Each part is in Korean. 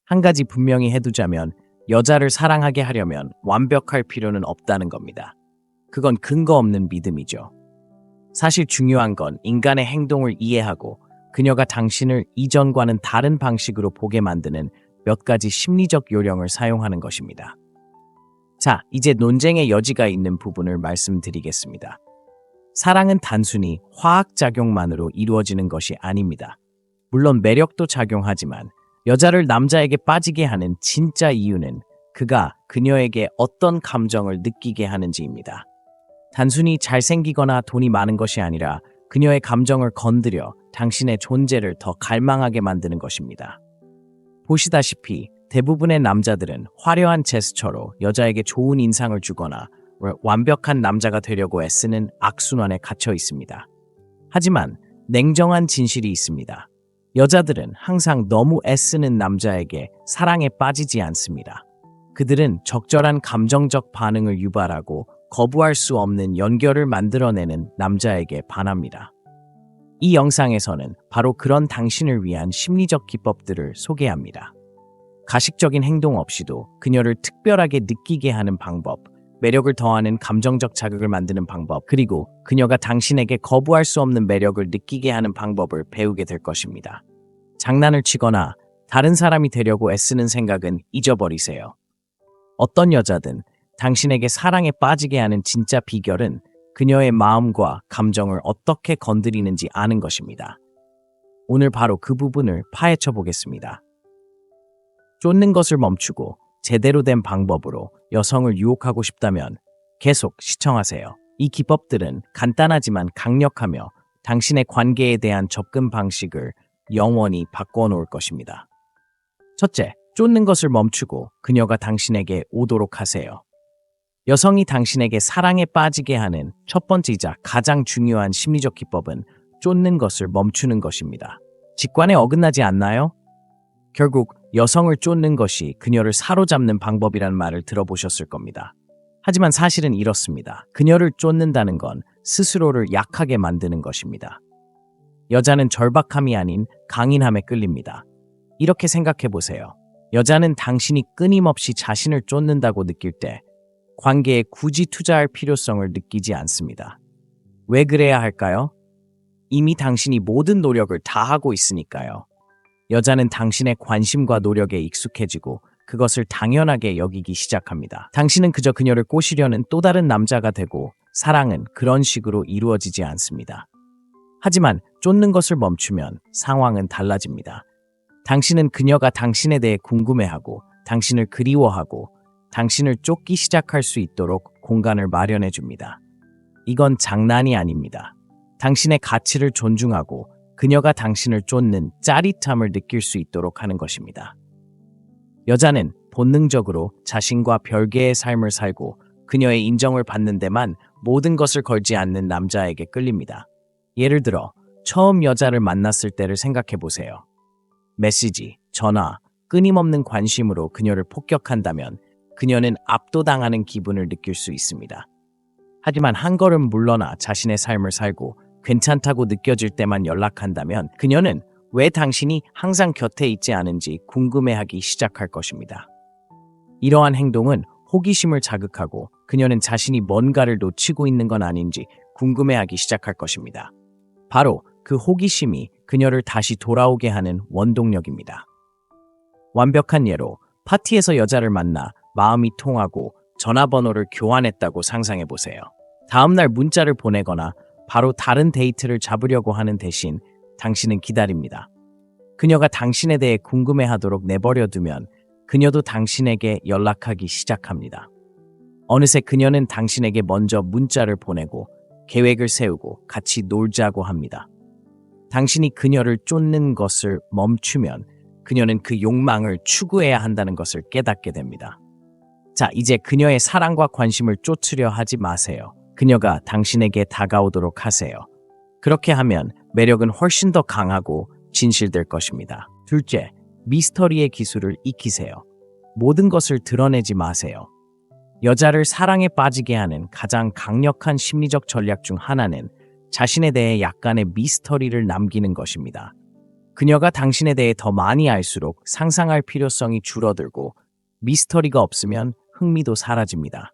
한 가지 분명히 해두자면 여자를 사랑하게 하려면 완벽할 필요는 없다는 겁니다. 그건 근거 없는 믿음이죠. 사실 중요한 건 인간의 행동을 이해하고 그녀가 당신을 이전과는 다른 방식으로 보게 만드는 몇 가지 심리적 요령을 사용하는 것입니다. 자, 이제 논쟁의 여지가 있는 부분을 말씀드리겠습니다. 사랑은 단순히 화학작용만으로 이루어지는 것이 아닙니다. 물론 매력도 작용하지만 여자를 남자에게 빠지게 하는 진짜 이유는 그가 그녀에게 어떤 감정을 느끼게 하는지입니다. 단순히 잘생기거나 돈이 많은 것이 아니라 그녀의 감정을 건드려 당신의 존재를 더 갈망하게 만드는 것입니다. 보시다시피 대부분의 남자들은 화려한 제스처로 여자에게 좋은 인상을 주거나 완벽한 남자가 되려고 애쓰는 악순환에 갇혀 있습니다. 하지만 냉정한 진실이 있습니다. 여자들은 항상 너무 애쓰는 남자에게 사랑에 빠지지 않습니다. 그들은 적절한 감정적 반응을 유발하고 거부할 수 없는 연결을 만들어내는 남자에게 반합니다. 이 영상에서는 바로 그런 당신을 위한 심리적 기법들을 소개합니다. 가식적인 행동 없이도 그녀를 특별하게 느끼게 하는 방법, 매력을 더하는 감정적 자극을 만드는 방법, 그리고 그녀가 당신에게 거부할 수 없는 매력을 느끼게 하는 방법을 배우게 될 것입니다. 장난을 치거나 다른 사람이 되려고 애쓰는 생각은 잊어버리세요. 어떤 여자든 당신에게 사랑에 빠지게 하는 진짜 비결은 그녀의 마음과 감정을 어떻게 건드리는지 아는 것입니다. 오늘 바로 그 부분을 파헤쳐 보겠습니다. 쫓는 것을 멈추고 제대로 된 방법으로 여성을 유혹하고 싶다면 계속 시청하세요. 이 기법들은 간단하지만 강력하며 당신의 관계에 대한 접근 방식을 영원히 바꿔놓을 것입니다. 첫째, 쫓는 것을 멈추고 그녀가 당신에게 오도록 하세요. 여성이 당신에게 사랑에 빠지게 하는 첫 번째이자 가장 중요한 심리적 기법은 쫓는 것을 멈추는 것입니다. 직관에 어긋나지 않나요? 결국 여성을 쫓는 것이 그녀를 사로잡는 방법이라는 말을 들어보셨을 겁니다. 하지만 사실은 이렇습니다. 그녀를 쫓는다는 건 스스로를 약하게 만드는 것입니다. 여자는 절박함이 아닌 강인함에 끌립니다. 이렇게 생각해 보세요. 여자는 당신이 끊임없이 자신을 쫓는다고 느낄 때 관계에 굳이 투자할 필요성을 느끼지 않습니다. 왜 그래야 할까요? 이미 당신이 모든 노력을 다하고 있으니까요. 여자는 당신의 관심과 노력에 익숙해지고 그것을 당연하게 여기기 시작합니다. 당신은 그저 그녀를 꼬시려는 또 다른 남자가 되고 사랑은 그런 식으로 이루어지지 않습니다. 하지만 쫓는 것을 멈추면 상황은 달라집니다. 당신은 그녀가 당신에 대해 궁금해하고 당신을 그리워하고 당신을 쫓기 시작할 수 있도록 공간을 마련해 줍니다. 이건 장난이 아닙니다. 당신의 가치를 존중하고 그녀가 당신을 쫓는 짜릿함을 느낄 수 있도록 하는 것입니다. 여자는 본능적으로 자신과 별개의 삶을 살고 그녀의 인정을 받는 데만 모든 것을 걸지 않는 남자에게 끌립니다. 예를 들어 처음 여자를 만났을 때를 생각해 보세요. 메시지, 전화, 끊임없는 관심으로 그녀를 폭격한다면 그녀는 압도당하는 기분을 느낄 수 있습니다. 하지만 한 걸음 물러나 자신의 삶을 살고 괜찮다고 느껴질 때만 연락한다면 그녀는 왜 당신이 항상 곁에 있지 않은지 궁금해하기 시작할 것입니다. 이러한 행동은 호기심을 자극하고 그녀는 자신이 뭔가를 놓치고 있는 건 아닌지 궁금해하기 시작할 것입니다. 바로 그 호기심이 그녀를 다시 돌아오게 하는 원동력입니다. 완벽한 예로 파티에서 여자를 만나 마음이 통하고 전화번호를 교환했다고 상상해 보세요. 다음날 문자를 보내거나 바로 다른 데이트를 잡으려고 하는 대신 당신은 기다립니다. 그녀가 당신에 대해 궁금해하도록 내버려두면 그녀도 당신에게 연락하기 시작합니다. 어느새 그녀는 당신에게 먼저 문자를 보내고 계획을 세우고 같이 놀자고 합니다. 당신이 그녀를 쫓는 것을 멈추면 그녀는 그 욕망을 추구해야 한다는 것을 깨닫게 됩니다. 자, 이제 그녀의 사랑과 관심을 쫓으려 하지 마세요. 그녀가 당신에게 다가오도록 하세요. 그렇게 하면 매력은 훨씬 더 강하고 진실될 것입니다. 둘째, 미스터리의 기술을 익히세요. 모든 것을 드러내지 마세요. 여자를 사랑에 빠지게 하는 가장 강력한 심리적 전략 중 하나는 자신에 대해 약간의 미스터리를 남기는 것입니다. 그녀가 당신에 대해 더 많이 알수록 상상할 필요성이 줄어들고 미스터리가 없으면 흥미도 사라집니다.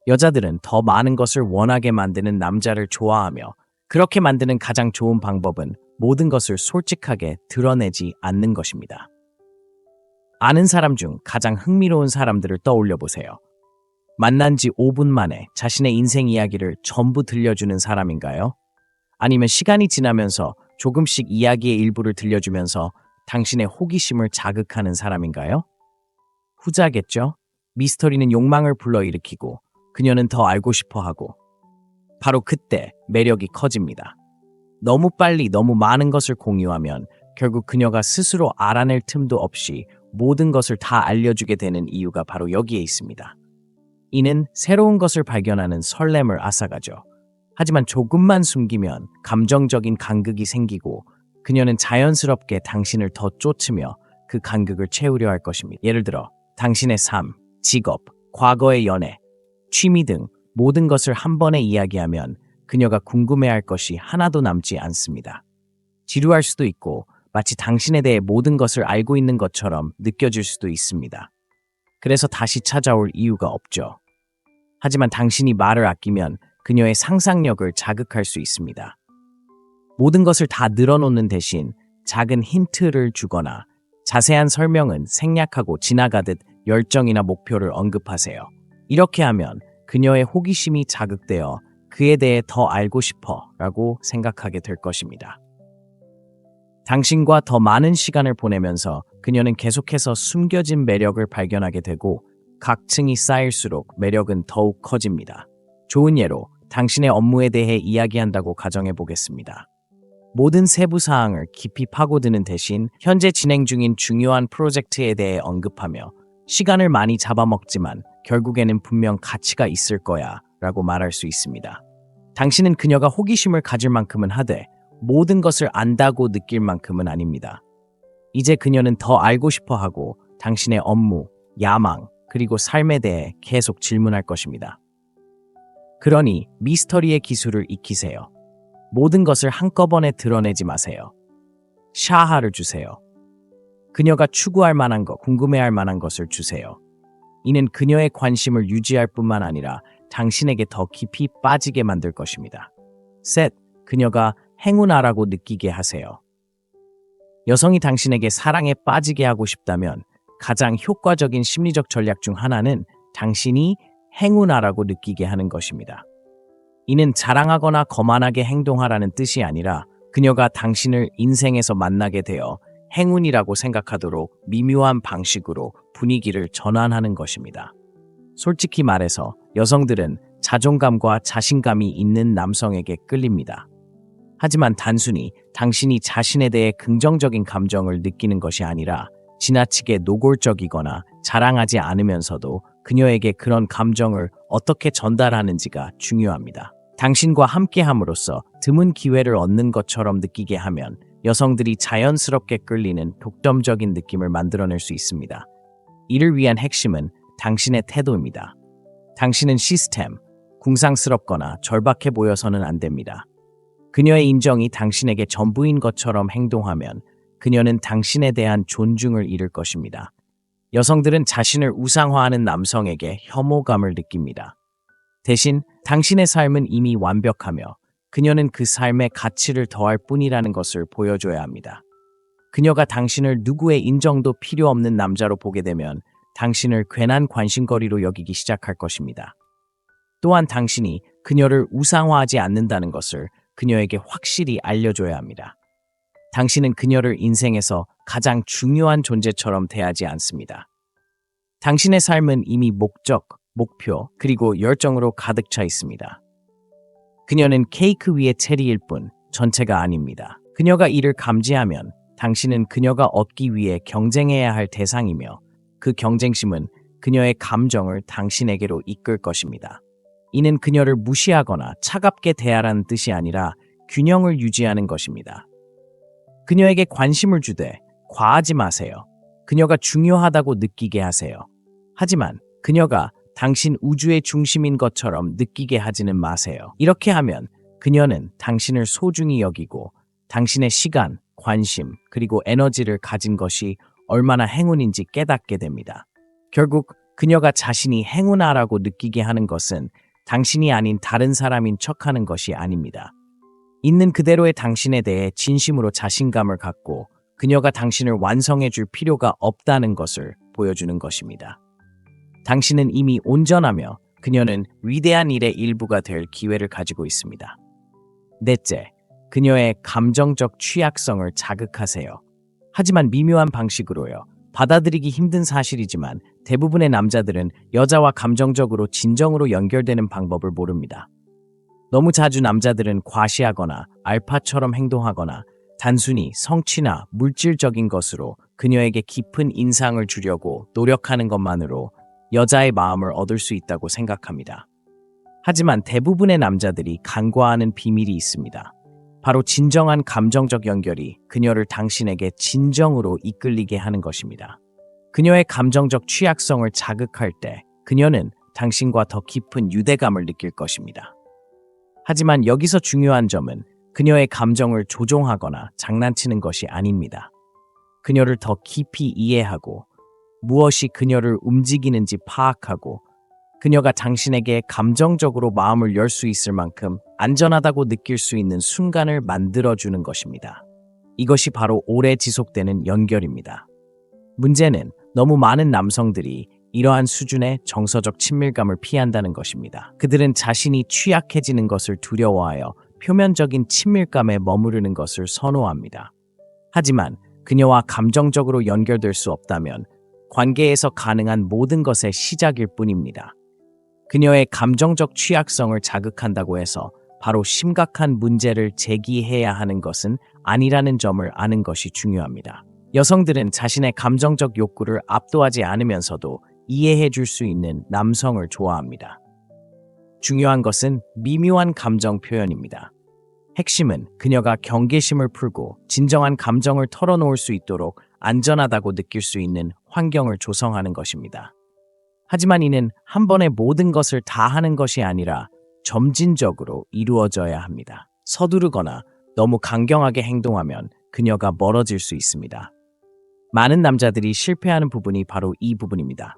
여자들은 더 많은 것을 원하게 만드는 남자를 좋아하며 그렇게 만드는 가장 좋은 방법은 모든 것을 솔직하게 드러내지 않는 것입니다. 아는 사람 중 가장 흥미로운 사람들을 떠올려 보세요. 만난 지 5분 만에 자신의 인생 이야기를 전부 들려주는 사람인가요? 아니면 시간이 지나면서 조금씩 이야기의 일부를 들려주면서 당신의 호기심을 자극하는 사람인가요? 후자겠죠? 미스터리는 욕망을 불러일으키고 그녀는 더 알고 싶어 하고 바로 그때 매력이 커집니다. 너무 빨리 너무 많은 것을 공유하면 결국 그녀가 스스로 알아낼 틈도 없이 모든 것을 다 알려주게 되는 이유가 바로 여기에 있습니다. 이는 새로운 것을 발견하는 설렘을 앗아가죠. 하지만 조금만 숨기면 감정적인 간극이 생기고 그녀는 자연스럽게 당신을 더 쫓으며 그 간극을 채우려 할 것입니다. 예를 들어 당신의 삶, 직업, 과거의 연애, 취미 등 모든 것을 한 번에 이야기하면 그녀가 궁금해할 것이 하나도 남지 않습니다. 지루할 수도 있고 마치 당신에 대해 모든 것을 알고 있는 것처럼 느껴질 수도 있습니다. 그래서 다시 찾아올 이유가 없죠. 하지만 당신이 말을 아끼면 그녀의 상상력을 자극할 수 있습니다. 모든 것을 다 늘어놓는 대신 작은 힌트를 주거나 자세한 설명은 생략하고 지나가듯 열정이나 목표를 언급하세요. 이렇게 하면 그녀의 호기심이 자극되어 그에 대해 더 알고 싶어 라고 생각하게 될 것입니다. 당신과 더 많은 시간을 보내면서 그녀는 계속해서 숨겨진 매력을 발견하게 되고 각층이 쌓일수록 매력은 더욱 커집니다. 좋은 예로 당신의 업무에 대해 이야기한다고 가정해 보겠습니다. 모든 세부 사항을 깊이 파고드는 대신 현재 진행 중인 중요한 프로젝트에 대해 언급하며 시간을 많이 잡아먹지만 결국에는 분명 가치가 있을 거야 라고 말할 수 있습니다. 당신은 그녀가 호기심을 가질 만큼은 하되 모든 것을 안다고 느낄 만큼은 아닙니다. 이제 그녀는 더 알고 싶어 하고 당신의 업무, 야망, 그리고 삶에 대해 계속 질문할 것입니다. 그러니 미스터리의 기술을 익히세요. 모든 것을 한꺼번에 드러내지 마세요. 샤하를 주세요. 그녀가 추구할 만한 것, 궁금해할 만한 것을 주세요. 이는 그녀의 관심을 유지할 뿐만 아니라 당신에게 더 깊이 빠지게 만들 것입니다. 셋, 그녀가 행운아라고 느끼게 하세요. 여성이 당신에게 사랑에 빠지게 하고 싶다면 가장 효과적인 심리적 전략 중 하나는 당신이 행운아라고 느끼게 하는 것입니다. 이는 자랑하거나 거만하게 행동하라는 뜻이 아니라 그녀가 당신을 인생에서 만나게 되어 행운이라고 생각하도록 미묘한 방식으로 분위기를 전환하는 것입니다. 솔직히 말해서 여성들은 자존감과 자신감이 있는 남성에게 끌립니다. 하지만 단순히 당신이 자신에 대해 긍정적인 감정을 느끼는 것이 아니라 지나치게 노골적이거나 자랑하지 않으면서도 그녀에게 그런 감정을 어떻게 전달하는지가 중요합니다. 당신과 함께함으로써 드문 기회를 얻는 것처럼 느끼게 하면 여성들이 자연스럽게 끌리는 독점적인 느낌을 만들어낼 수 있습니다. 이를 위한 핵심은 당신의 태도입니다. 당신은 시스템, 궁상스럽거나 절박해 보여서는 안 됩니다. 그녀의 인정이 당신에게 전부인 것처럼 행동하면 그녀는 당신에 대한 존중을 잃을 것입니다. 여성들은 자신을 우상화하는 남성에게 혐오감을 느낍니다. 대신 당신의 삶은 이미 완벽하며 그녀는 그 삶의 가치를 더할 뿐이라는 것을 보여줘야 합니다. 그녀가 당신을 누구의 인정도 필요 없는 남자로 보게 되면 당신을 괜한 관심거리로 여기기 시작할 것입니다. 또한 당신이 그녀를 우상화하지 않는다는 것을 그녀에게 확실히 알려줘야 합니다. 당신은 그녀를 인생에서 가장 중요한 존재처럼 대하지 않습니다. 당신의 삶은 이미 목적, 목표, 그리고 열정으로 가득 차 있습니다. 그녀는 케이크 위의 체리일 뿐 전체가 아닙니다. 그녀가 이를 감지하면 당신은 그녀가 얻기 위해 경쟁해야 할 대상이며 그 경쟁심은 그녀의 감정을 당신에게로 이끌 것입니다. 이는 그녀를 무시하거나 차갑게 대하라는 뜻이 아니라 균형을 유지하는 것입니다. 그녀에게 관심을 주되 과하지 마세요. 그녀가 중요하다고 느끼게 하세요. 하지만 그녀가 당신 우주의 중심인 것처럼 느끼게 하지는 마세요. 이렇게 하면 그녀는 당신을 소중히 여기고 당신의 시간, 관심, 그리고 에너지를 가진 것이 얼마나 행운인지 깨닫게 됩니다. 결국 그녀가 자신이 행운아라고 느끼게 하는 것은 당신이 아닌 다른 사람인 척하는 것이 아닙니다. 있는 그대로의 당신에 대해 진심으로 자신감을 갖고 그녀가 당신을 완성해 줄 필요가 없다는 것을 보여주는 것입니다. 당신은 이미 온전하며 그녀는 위대한 일의 일부가 될 기회를 가지고 있습니다. 넷째, 그녀의 감정적 취약성을 자극하세요. 하지만 미묘한 방식으로요. 받아들이기 힘든 사실이지만 대부분의 남자들은 여자와 감정적으로 진정으로 연결되는 방법을 모릅니다. 너무 자주 남자들은 과시하거나 알파처럼 행동하거나 단순히 성취나 물질적인 것으로 그녀에게 깊은 인상을 주려고 노력하는 것만으로 여자의 마음을 얻을 수 있다고 생각합니다. 하지만 대부분의 남자들이 간과하는 비밀이 있습니다. 바로 진정한 감정적 연결이 그녀를 당신에게 진정으로 이끌리게 하는 것입니다. 그녀의 감정적 취약성을 자극할 때 그녀는 당신과 더 깊은 유대감을 느낄 것입니다. 하지만 여기서 중요한 점은 그녀의 감정을 조종하거나 장난치는 것이 아닙니다. 그녀를 더 깊이 이해하고 무엇이 그녀를 움직이는지 파악하고 그녀가 당신에게 감정적으로 마음을 열 수 있을 만큼 안전하다고 느낄 수 있는 순간을 만들어주는 것입니다. 이것이 바로 오래 지속되는 연결입니다. 문제는 너무 많은 남성들이 이러한 수준의 정서적 친밀감을 피한다는 것입니다. 그들은 자신이 취약해지는 것을 두려워하여 표면적인 친밀감에 머무르는 것을 선호합니다. 하지만 그녀와 감정적으로 연결될 수 없다면 관계에서 가능한 모든 것의 시작일 뿐입니다. 그녀의 감정적 취약성을 자극한다고 해서 바로 심각한 문제를 제기해야 하는 것은 아니라는 점을 아는 것이 중요합니다. 여성들은 자신의 감정적 욕구를 압도하지 않으면서도 이해해 줄 수 있는 남성을 좋아합니다. 중요한 것은 미묘한 감정 표현입니다. 핵심은 그녀가 경계심을 풀고 진정한 감정을 털어놓을 수 있도록 안전하다고 느낄 수 있는 환경을 조성하는 것입니다. 하지만 이는 한 번에 모든 것을 다 하는 것이 아니라 점진적으로 이루어져야 합니다. 서두르거나 너무 강경하게 행동하면 그녀가 멀어질 수 있습니다. 많은 남자들이 실패하는 부분이 바로 이 부분입니다.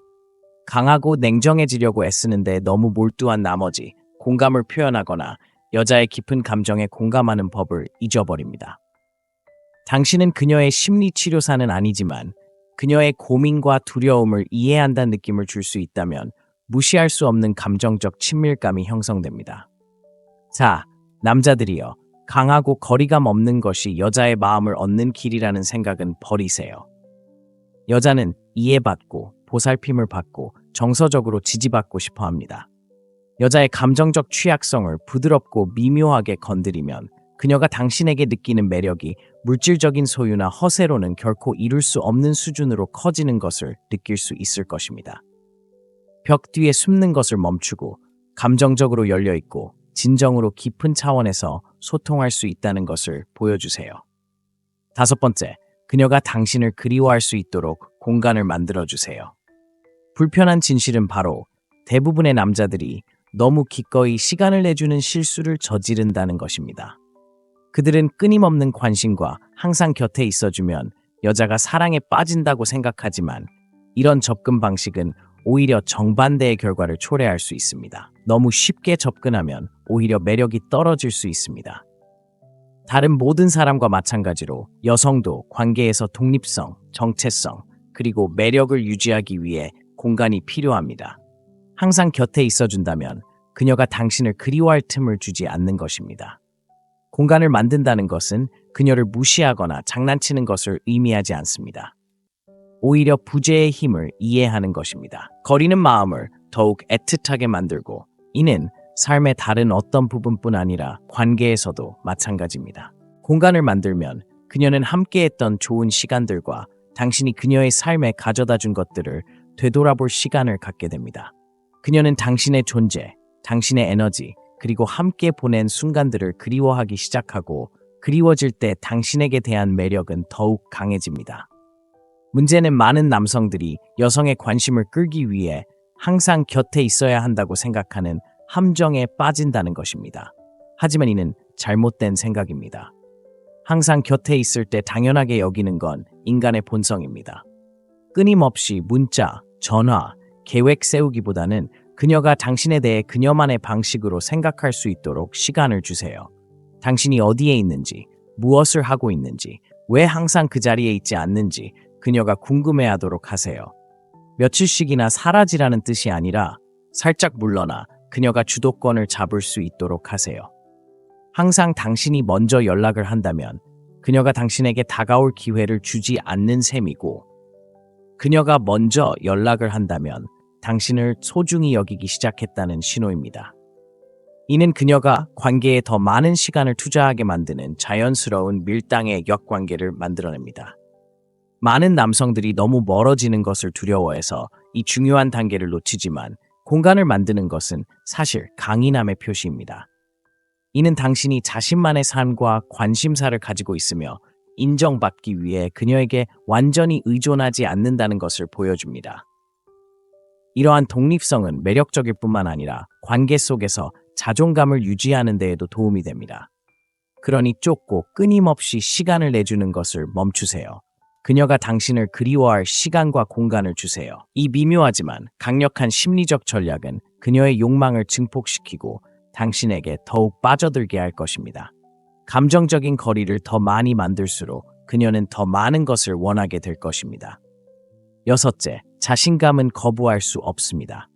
강하고 냉정해지려고 애쓰는데 너무 몰두한 나머지 공감을 표현하거나 여자의 깊은 감정에 공감하는 법을 잊어버립니다. 당신은 그녀의 심리치료사는 아니지만 그녀의 고민과 두려움을 이해한다는 느낌을 줄 수 있다면 무시할 수 없는 감정적 친밀감이 형성됩니다. 자, 남자들이여, 강하고 거리감 없는 것이 여자의 마음을 얻는 길이라는 생각은 버리세요. 여자는 이해받고 보살핌을 받고 정서적으로 지지받고 싶어 합니다. 여자의 감정적 취약성을 부드럽고 미묘하게 건드리면 그녀가 당신에게 느끼는 매력이 물질적인 소유나 허세로는 결코 이룰 수 없는 수준으로 커지는 것을 느낄 수 있을 것입니다. 벽 뒤에 숨는 것을 멈추고 감정적으로 열려있고 진정으로 깊은 차원에서 소통할 수 있다는 것을 보여주세요. 다섯 번째, 그녀가 당신을 그리워할 수 있도록 공간을 만들어주세요. 불편한 진실은 바로 대부분의 남자들이 너무 기꺼이 시간을 내주는 실수를 저지른다는 것입니다. 그들은 끊임없는 관심과 항상 곁에 있어주면 여자가 사랑에 빠진다고 생각하지만 이런 접근 방식은 오히려 정반대의 결과를 초래할 수 있습니다. 너무 쉽게 접근하면 오히려 매력이 떨어질 수 있습니다. 다른 모든 사람과 마찬가지로 여성도 관계에서 독립성, 정체성, 그리고 매력을 유지하기 위해 공간이 필요합니다. 항상 곁에 있어준다면 그녀가 당신을 그리워할 틈을 주지 않는 것입니다. 공간을 만든다는 것은 그녀를 무시하거나 장난치는 것을 의미하지 않습니다. 오히려 부재의 힘을 이해하는 것입니다. 거리는 마음을 더욱 애틋하게 만들고 이는 삶의 다른 어떤 부분뿐 아니라 관계에서도 마찬가지입니다. 공간을 만들면 그녀는 함께했던 좋은 시간들과 당신이 그녀의 삶에 가져다 준 것들을 되돌아볼 시간을 갖게 됩니다. 그녀는 당신의 존재, 당신의 에너지, 그리고 함께 보낸 순간들을 그리워하기 시작하고 그리워질 때 당신에게 대한 매력은 더욱 강해집니다. 문제는 많은 남성들이 여성의 관심을 끌기 위해 항상 곁에 있어야 한다고 생각하는 함정에 빠진다는 것입니다. 하지만 이는 잘못된 생각입니다. 항상 곁에 있을 때 당연하게 여기는 건 인간의 본성입니다. 끊임없이 문자, 전화, 계획 세우기보다는 그녀가 당신에 대해 그녀만의 방식으로 생각할 수 있도록 시간을 주세요. 당신이 어디에 있는지, 무엇을 하고 있는지, 왜 항상 그 자리에 있지 않는지 그녀가 궁금해하도록 하세요. 며칠씩이나 사라지라는 뜻이 아니라 살짝 물러나 그녀가 주도권을 잡을 수 있도록 하세요. 항상 당신이 먼저 연락을 한다면 그녀가 당신에게 다가올 기회를 주지 않는 셈이고, 그녀가 먼저 연락을 한다면 당신을 소중히 여기기 시작했다는 신호입니다. 이는 그녀가 관계에 더 많은 시간을 투자하게 만드는 자연스러운 밀당의 역관계를 만들어냅니다. 많은 남성들이 너무 멀어지는 것을 두려워해서 이 중요한 단계를 놓치지만, 공간을 만드는 것은 사실 강인함의 표시입니다. 이는 당신이 자신만의 삶과 관심사를 가지고 있으며 인정받기 위해 그녀에게 완전히 의존하지 않는다는 것을 보여줍니다. 이러한 독립성은 매력적일 뿐만 아니라 관계 속에서 자존감을 유지하는 데에도 도움이 됩니다. 그러니 쫓고 끊임없이 시간을 내주는 것을 멈추세요. 그녀가 당신을 그리워할 시간과 공간을 주세요. 이 미묘하지만 강력한 심리적 전략은 그녀의 욕망을 증폭시키고 당신에게 더욱 빠져들게 할 것입니다. 감정적인 거리를 더 많이 만들수록 그녀는 더 많은 것을 원하게 될 것입니다. 여섯째, 자신감은 거부할 수 없습니다.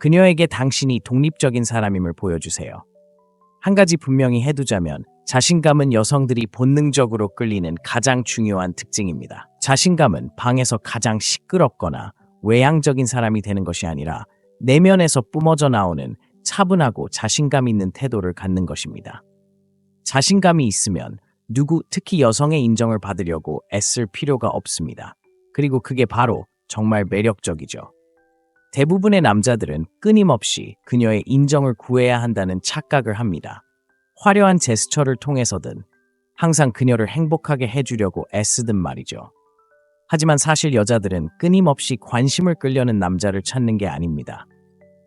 그녀에게 당신이 독립적인 사람임을 보여주세요. 한 가지 분명히 해두자면, 자신감은 여성들이 본능적으로 끌리는 가장 중요한 특징입니다. 자신감은 방에서 가장 시끄럽거나 외향적인 사람이 되는 것이 아니라 내면에서 뿜어져 나오는 차분하고 자신감 있는 태도를 갖는 것입니다. 자신감이 있으면 누구, 특히 여성의 인정을 받으려고 애쓸 필요가 없습니다. 그리고 그게 바로 정말 매력적이죠. 대부분의 남자들은 끊임없이 그녀의 인정을 구해야 한다는 착각을 합니다. 화려한 제스처를 통해서든 항상 그녀를 행복하게 해주려고 애쓰든 말이죠. 하지만 사실 여자들은 끊임없이 관심을 끌려는 남자를 찾는 게 아닙니다.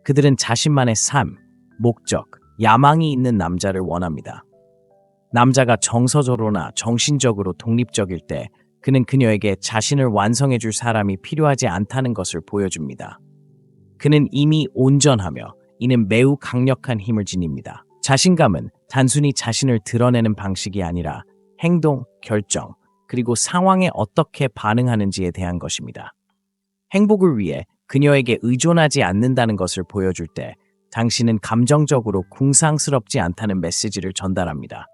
그들은 자신만의 삶, 목적, 야망이 있는 남자를 원합니다. 남자가 정서적으로나 정신적으로 독립적일 때 그는 그녀에게 자신을 완성해줄 사람이 필요하지 않다는 것을 보여줍니다. 그는 이미 온전하며 이는 매우 강력한 힘을 지닙니다. 자신감은 단순히 자신을 드러내는 방식이 아니라 행동, 결정, 그리고 상황에 어떻게 반응하는지에 대한 것입니다. 행복을 위해 그녀에게 의존하지 않는다는 것을 보여줄 때 당신은 감정적으로 궁상스럽지 않다는 메시지를 전달합니다.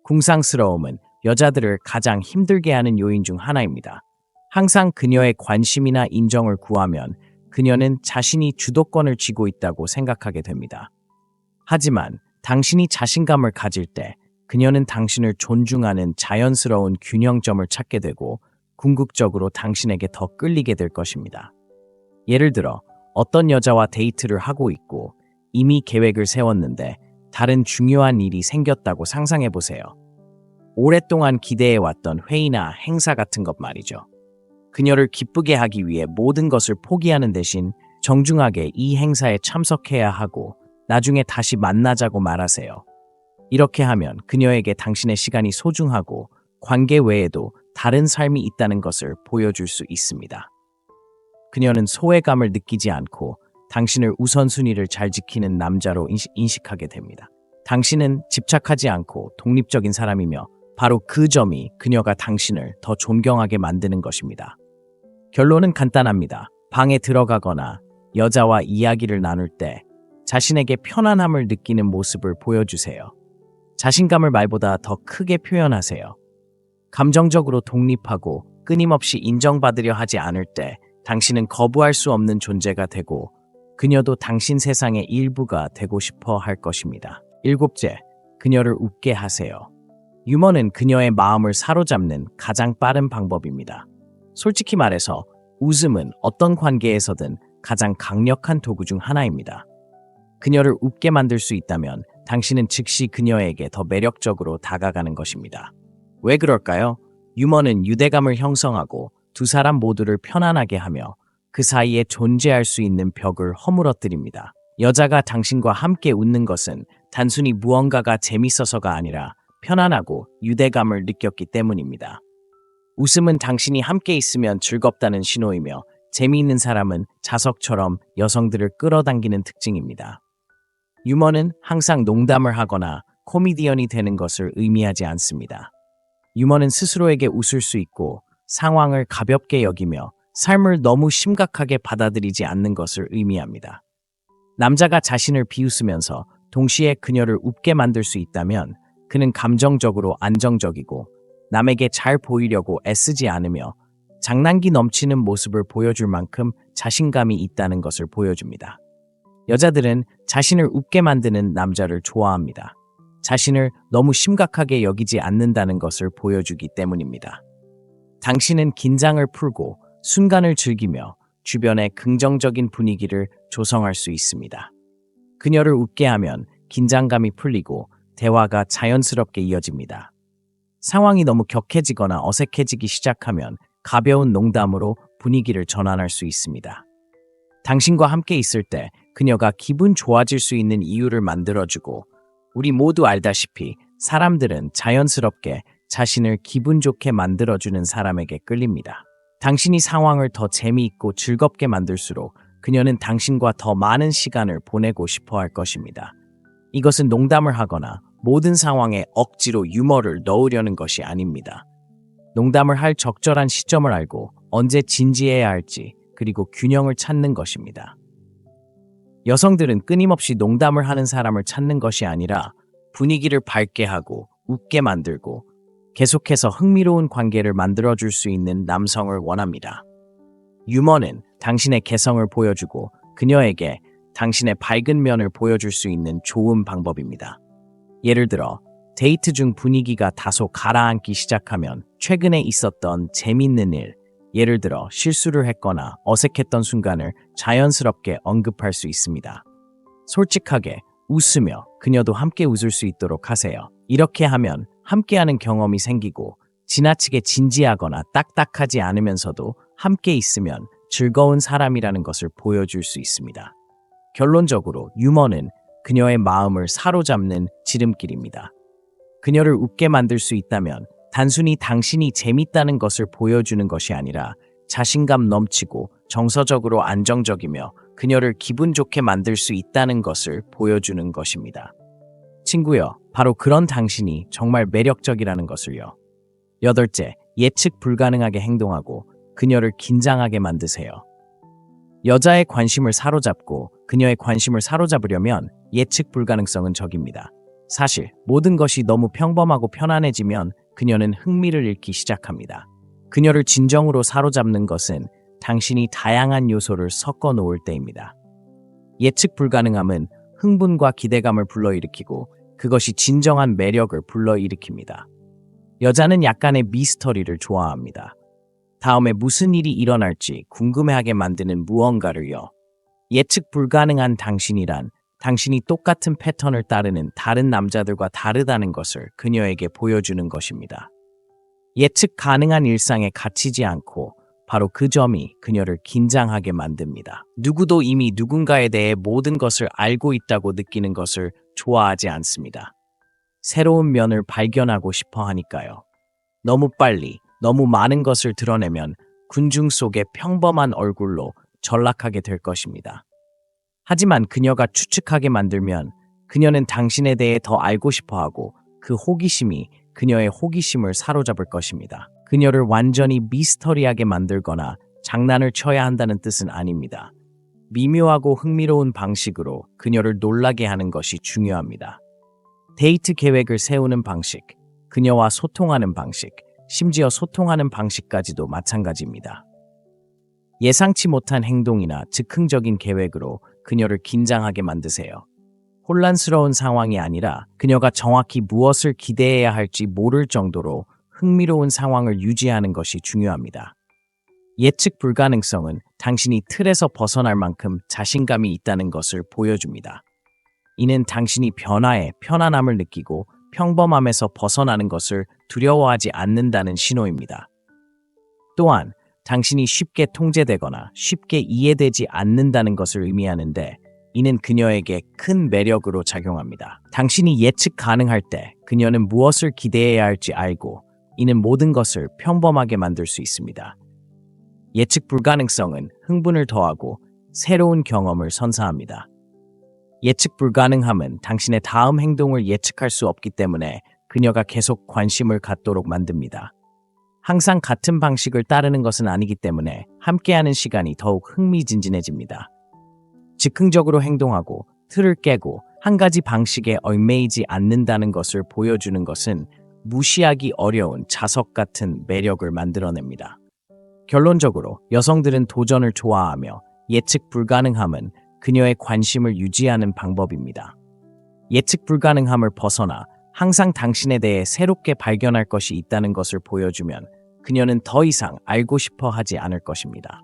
궁상스러움은 여자들을 가장 힘들게 하는 요인 중 하나입니다. 항상 그녀의 관심이나 인정을 구하면 그녀는 자신이 주도권을 쥐고 있다고 생각하게 됩니다. 하지만 당신이 자신감을 가질 때 그녀는 당신을 존중하는 자연스러운 균형점을 찾게 되고 궁극적으로 당신에게 더 끌리게 될 것입니다. 예를 들어 어떤 여자와 데이트를 하고 있고 이미 계획을 세웠는데 다른 중요한 일이 생겼다고 상상해 보세요. 오랫동안 기대해왔던 회의나 행사 같은 것 말이죠. 그녀를 기쁘게 하기 위해 모든 것을 포기하는 대신 정중하게 이 행사에 참석해야 하고 나중에 다시 만나자고 말하세요. 이렇게 하면 그녀에게 당신의 시간이 소중하고 관계 외에도 다른 삶이 있다는 것을 보여줄 수 있습니다. 그녀는 소외감을 느끼지 않고 당신을 우선순위를 잘 지키는 남자로 인식하게 됩니다. 당신은 집착하지 않고 독립적인 사람이며 바로 그 점이 그녀가 당신을 더 존경하게 만드는 것입니다. 결론은 간단합니다. 방에 들어가거나 여자와 이야기를 나눌 때 자신에게 편안함을 느끼는 모습을 보여주세요. 자신감을 말보다 더 크게 표현하세요. 감정적으로 독립하고 끊임없이 인정받으려 하지 않을 때 당신은 거부할 수 없는 존재가 되고 그녀도 당신 세상의 일부가 되고 싶어 할 것입니다. 일곱째, 그녀를 웃게 하세요. 유머는 그녀의 마음을 사로잡는 가장 빠른 방법입니다. 솔직히 말해서 웃음은 어떤 관계에서든 가장 강력한 도구 중 하나입니다. 그녀를 웃게 만들 수 있다면 당신은 즉시 그녀에게 더 매력적으로 다가가는 것입니다. 왜 그럴까요? 유머는 유대감을 형성하고 두 사람 모두를 편안하게 하며 그 사이에 존재할 수 있는 벽을 허물어뜨립니다. 여자가 당신과 함께 웃는 것은 단순히 무언가가 재밌어서가 아니라 편안하고 유대감을 느꼈기 때문입니다. 웃음은 당신이 함께 있으면 즐겁다는 신호이며 재미있는 사람은 자석처럼 여성들을 끌어당기는 특징입니다. 유머는 항상 농담을 하거나 코미디언이 되는 것을 의미하지 않습니다. 유머는 스스로에게 웃을 수 있고 상황을 가볍게 여기며 삶을 너무 심각하게 받아들이지 않는 것을 의미합니다. 남자가 자신을 비웃으면서 동시에 그녀를 웃게 만들 수 있다면 그는 감정적으로 안정적이고 남에게 잘 보이려고 애쓰지 않으며 장난기 넘치는 모습을 보여줄 만큼 자신감이 있다는 것을 보여줍니다. 여자들은 자신을 웃게 만드는 남자를 좋아합니다. 자신을 너무 심각하게 여기지 않는다는 것을 보여주기 때문입니다. 당신은 긴장을 풀고 순간을 즐기며 주변에 긍정적인 분위기를 조성할 수 있습니다. 그녀를 웃게 하면 긴장감이 풀리고 대화가 자연스럽게 이어집니다. 상황이 너무 격해지거나 어색해지기 시작하면 가벼운 농담으로 분위기를 전환할 수 있습니다. 당신과 함께 있을 때 그녀가 기분 좋아질 수 있는 이유를 만들어주고 우리 모두 알다시피 사람들은 자연스럽게 자신을 기분 좋게 만들어주는 사람에게 끌립니다. 당신이 상황을 더 재미있고 즐겁게 만들수록 그녀는 당신과 더 많은 시간을 보내고 싶어 할 것입니다. 이것은 농담을 하거나 모든 상황에 억지로 유머를 넣으려는 것이 아닙니다. 농담을 할 적절한 시점을 알고 언제 진지해야 할지 그리고 균형을 찾는 것입니다. 여성들은 끊임없이 농담을 하는 사람을 찾는 것이 아니라 분위기를 밝게 하고 웃게 만들고 계속해서 흥미로운 관계를 만들어줄 수 있는 남성을 원합니다. 유머는 당신의 개성을 보여주고 그녀에게 당신의 밝은 면을 보여줄 수 있는 좋은 방법입니다. 예를 들어 데이트 중 분위기가 다소 가라앉기 시작하면 최근에 있었던 재밌는 일, 예를 들어 실수를 했거나 어색했던 순간을 자연스럽게 언급할 수 있습니다. 솔직하게 웃으며 그녀도 함께 웃을 수 있도록 하세요. 이렇게 하면 함께하는 경험이 생기고 지나치게 진지하거나 딱딱하지 않으면서도 함께 있으면 즐거운 사람이라는 것을 보여줄 수 있습니다. 결론적으로 유머는 그녀의 마음을 사로잡는 지름길입니다. 그녀를 웃게 만들 수 있다면 단순히 당신이 재밌다는 것을 보여주는 것이 아니라 자신감 넘치고 정서적으로 안정적이며 그녀를 기분 좋게 만들 수 있다는 것을 보여주는 것입니다. 친구여, 바로 그런 당신이 정말 매력적이라는 것을요. 8째, 예측 불가능하게 행동하고 그녀를 긴장하게 만드세요. 여자의 관심을 사로잡고 그녀의 관심을 사로잡으려면 예측 불가능성은 적입니다. 사실 모든 것이 너무 평범하고 편안해지면 그녀는 흥미를 잃기 시작합니다. 그녀를 진정으로 사로잡는 것은 당신이 다양한 요소를 섞어 놓을 때입니다. 예측 불가능함은 흥분과 기대감을 불러일으키고 그것이 진정한 매력을 불러일으킵니다. 여자는 약간의 미스터리를 좋아합니다. 다음에 무슨 일이 일어날지 궁금해하게 만드는 무언가를요. 예측 불가능한 당신이란 당신이 똑같은 패턴을 따르는 다른 남자들과 다르다는 것을 그녀에게 보여주는 것입니다. 예측 가능한 일상에 갇히지 않고 바로 그 점이 그녀를 긴장하게 만듭니다. 누구도 이미 누군가에 대해 모든 것을 알고 있다고 느끼는 것을 좋아하지 않습니다. 새로운 면을 발견하고 싶어 하니까요. 너무 빨리, 너무 많은 것을 드러내면 군중 속의 평범한 얼굴로 전락하게 될 것입니다. 하지만 그녀가 추측하게 만들면 그녀는 당신에 대해 더 알고 싶어 하고 그 호기심이 그녀의 호기심을 사로잡을 것입니다. 그녀를 완전히 미스터리하게 만들거나 장난을 쳐야 한다는 뜻은 아닙니다. 미묘하고 흥미로운 방식으로 그녀를 놀라게 하는 것이 중요합니다. 데이트 계획을 세우는 방식, 그녀와 소통하는 방식, 심지어 소통하는 방식까지도 마찬가지입니다. 예상치 못한 행동이나 즉흥적인 계획으로 그녀를 긴장하게 만드세요. 혼란스러운 상황이 아니라 그녀가 정확히 무엇을 기대해야 할지 모를 정도로 흥미로운 상황을 유지하는 것이 중요합니다. 예측 불가능성은 당신이 틀에서 벗어날 만큼 자신감이 있다는 것을 보여줍니다. 이는 당신이 변화에 편안함을 느끼고 평범함에서 벗어나는 것을 두려워하지 않는다는 신호입니다. 또한 당신이 쉽게 통제되거나 쉽게 이해되지 않는다는 것을 의미하는데 이는 그녀에게 큰 매력으로 작용합니다. 당신이 예측 가능할 때 그녀는 무엇을 기대해야 할지 알고 이는 모든 것을 평범하게 만들 수 있습니다. 예측 불가능성은 흥분을 더하고 새로운 경험을 선사합니다. 예측 불가능함은 당신의 다음 행동을 예측할 수 없기 때문에 그녀가 계속 관심을 갖도록 만듭니다. 항상 같은 방식을 따르는 것은 아니기 때문에 함께하는 시간이 더욱 흥미진진해집니다. 즉흥적으로 행동하고 틀을 깨고 한 가지 방식에 얽매이지 않는다는 것을 보여주는 것은 무시하기 어려운 자석 같은 매력을 만들어냅니다. 결론적으로 여성들은 도전을 좋아하며 예측 불가능함은 그녀의 관심을 유지하는 방법입니다. 예측 불가능함을 벗어나 항상 당신에 대해 새롭게 발견할 것이 있다는 것을 보여주면 그녀는 더 이상 알고 싶어 하지 않을 것입니다.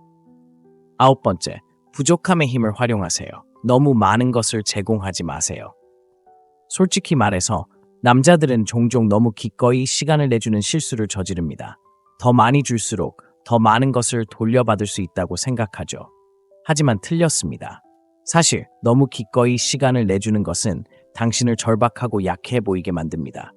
9번째, 부족함의 힘을 활용하세요. 너무 많은 것을 제공하지 마세요. 솔직히 말해서 남자들은 종종 너무 기꺼이 시간을 내주는 실수를 저지릅니다. 더 많이 줄수록 더 많은 것을 돌려받을 수 있다고 생각하죠. 하지만 틀렸습니다. 사실 너무 기꺼이 시간을 내주는 것은 당신을 절박하고 약해 보이게 만듭니다.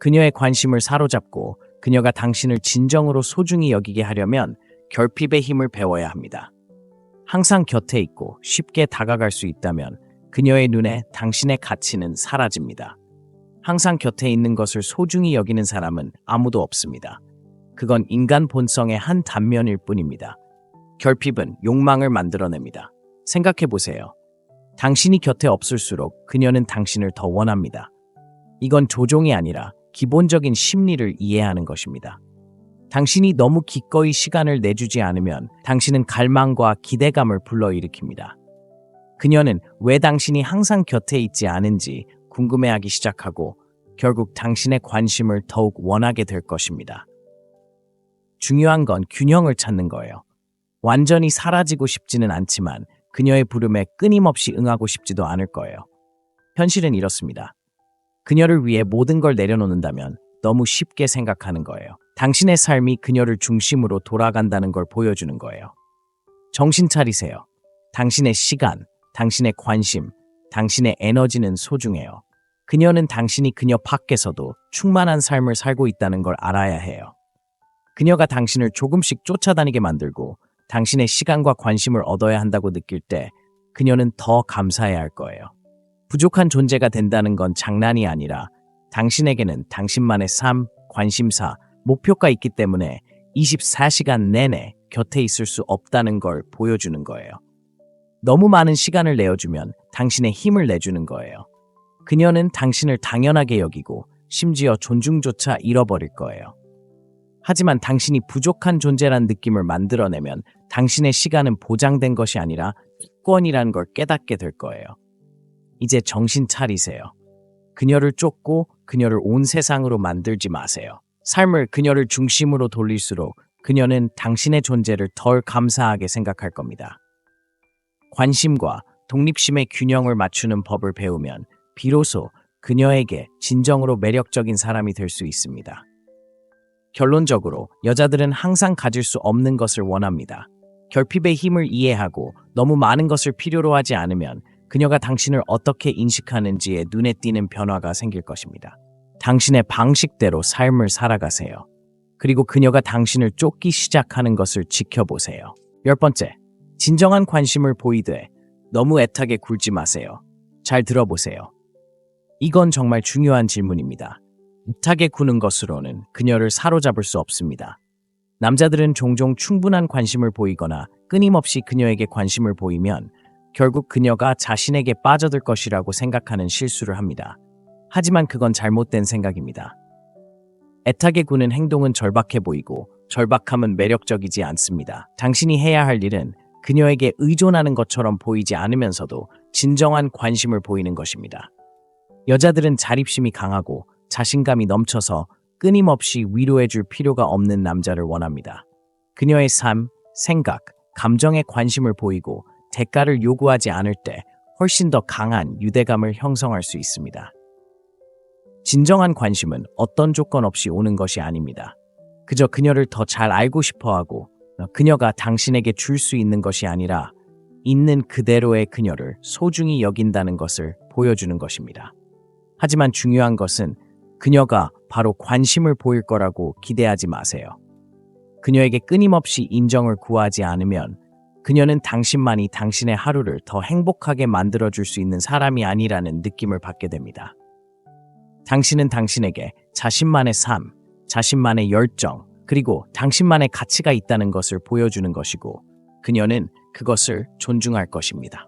그녀의 관심을 사로잡고 그녀가 당신을 진정으로 소중히 여기게 하려면 결핍의 힘을 배워야 합니다. 항상 곁에 있고 쉽게 다가갈 수 있다면 그녀의 눈에 당신의 가치는 사라집니다. 항상 곁에 있는 것을 소중히 여기는 사람은 아무도 없습니다. 그건 인간 본성의 한 단면일 뿐입니다. 결핍은 욕망을 만들어냅니다. 생각해 보세요. 당신이 곁에 없을수록 그녀는 당신을 더 원합니다. 이건 조종이 아니라 기본적인 심리를 이해하는 것입니다. 당신이 너무 기꺼이 시간을 내주지 않으면 당신은 갈망과 기대감을 불러일으킵니다. 그녀는 왜 당신이 항상 곁에 있지 않은지 궁금해하기 시작하고 결국 당신의 관심을 더욱 원하게 될 것입니다. 중요한 건 균형을 찾는 거예요. 완전히 사라지고 싶지는 않지만 그녀의 부름에 끊임없이 응하고 싶지도 않을 거예요. 현실은 이렇습니다. 그녀를 위해 모든 걸 내려놓는다면 너무 쉽게 생각하는 거예요. 당신의 삶이 그녀를 중심으로 돌아간다는 걸 보여주는 거예요. 정신 차리세요. 당신의 시간, 당신의 관심, 당신의 에너지는 소중해요. 그녀는 당신이 그녀 밖에서도 충만한 삶을 살고 있다는 걸 알아야 해요. 그녀가 당신을 조금씩 쫓아다니게 만들고 당신의 시간과 관심을 얻어야 한다고 느낄 때 그녀는 더 감사해야 할 거예요. 부족한 존재가 된다는 건 장난이 아니라 당신에게는 당신만의 삶, 관심사, 목표가 있기 때문에 24시간 내내 곁에 있을 수 없다는 걸 보여주는 거예요. 너무 많은 시간을 내어주면 당신의 힘을 내주는 거예요. 그녀는 당신을 당연하게 여기고 심지어 존중조차 잃어버릴 거예요. 하지만 당신이 부족한 존재란 느낌을 만들어내면 당신의 시간은 보장된 것이 아니라 특권이라는 걸 깨닫게 될 거예요. 이제 정신 차리세요. 그녀를 쫓고 그녀를 온 세상으로 만들지 마세요. 삶을 그녀를 중심으로 돌릴수록 그녀는 당신의 존재를 덜 감사하게 생각할 겁니다. 관심과 독립심의 균형을 맞추는 법을 배우면 비로소 그녀에게 진정으로 매력적인 사람이 될 수 있습니다. 결론적으로 여자들은 항상 가질 수 없는 것을 원합니다. 결핍의 힘을 이해하고 너무 많은 것을 필요로 하지 않으면 그녀가 당신을 어떻게 인식하는지에 눈에 띄는 변화가 생길 것입니다. 당신의 방식대로 삶을 살아가세요. 그리고 그녀가 당신을 쫓기 시작하는 것을 지켜보세요. 10번째, 진정한 관심을 보이되 너무 애타게 굴지 마세요. 잘 들어보세요. 이건 정말 중요한 질문입니다. 애타게 구는 것으로는 그녀를 사로잡을 수 없습니다. 남자들은 종종 충분한 관심을 보이거나 끊임없이 그녀에게 관심을 보이면 결국 그녀가 자신에게 빠져들 것이라고 생각하는 실수를 합니다. 하지만 그건 잘못된 생각입니다. 애타게 구는 행동은 절박해 보이고 절박함은 매력적이지 않습니다. 당신이 해야 할 일은 그녀에게 의존하는 것처럼 보이지 않으면서도 진정한 관심을 보이는 것입니다. 여자들은 자립심이 강하고 자신감이 넘쳐서 끊임없이 위로해줄 필요가 없는 남자를 원합니다. 그녀의 삶, 생각, 감정에 관심을 보이고 대가를 요구하지 않을 때 훨씬 더 강한 유대감을 형성할 수 있습니다. 진정한 관심은 어떤 조건 없이 오는 것이 아닙니다. 그저 그녀를 더 잘 알고 싶어하고 그녀가 당신에게 줄 수 있는 것이 아니라 있는 그대로의 그녀를 소중히 여긴다는 것을 보여주는 것입니다. 하지만 중요한 것은 그녀가 바로 관심을 보일 거라고 기대하지 마세요. 그녀에게 끊임없이 인정을 구하지 않으면 그녀는 당신만이 당신의 하루를 더 행복하게 만들어줄 수 있는 사람이 아니라는 느낌을 받게 됩니다. 당신은 당신에게 자신만의 삶, 자신만의 열정, 그리고 당신만의 가치가 있다는 것을 보여주는 것이고 그녀는 그것을 존중할 것입니다.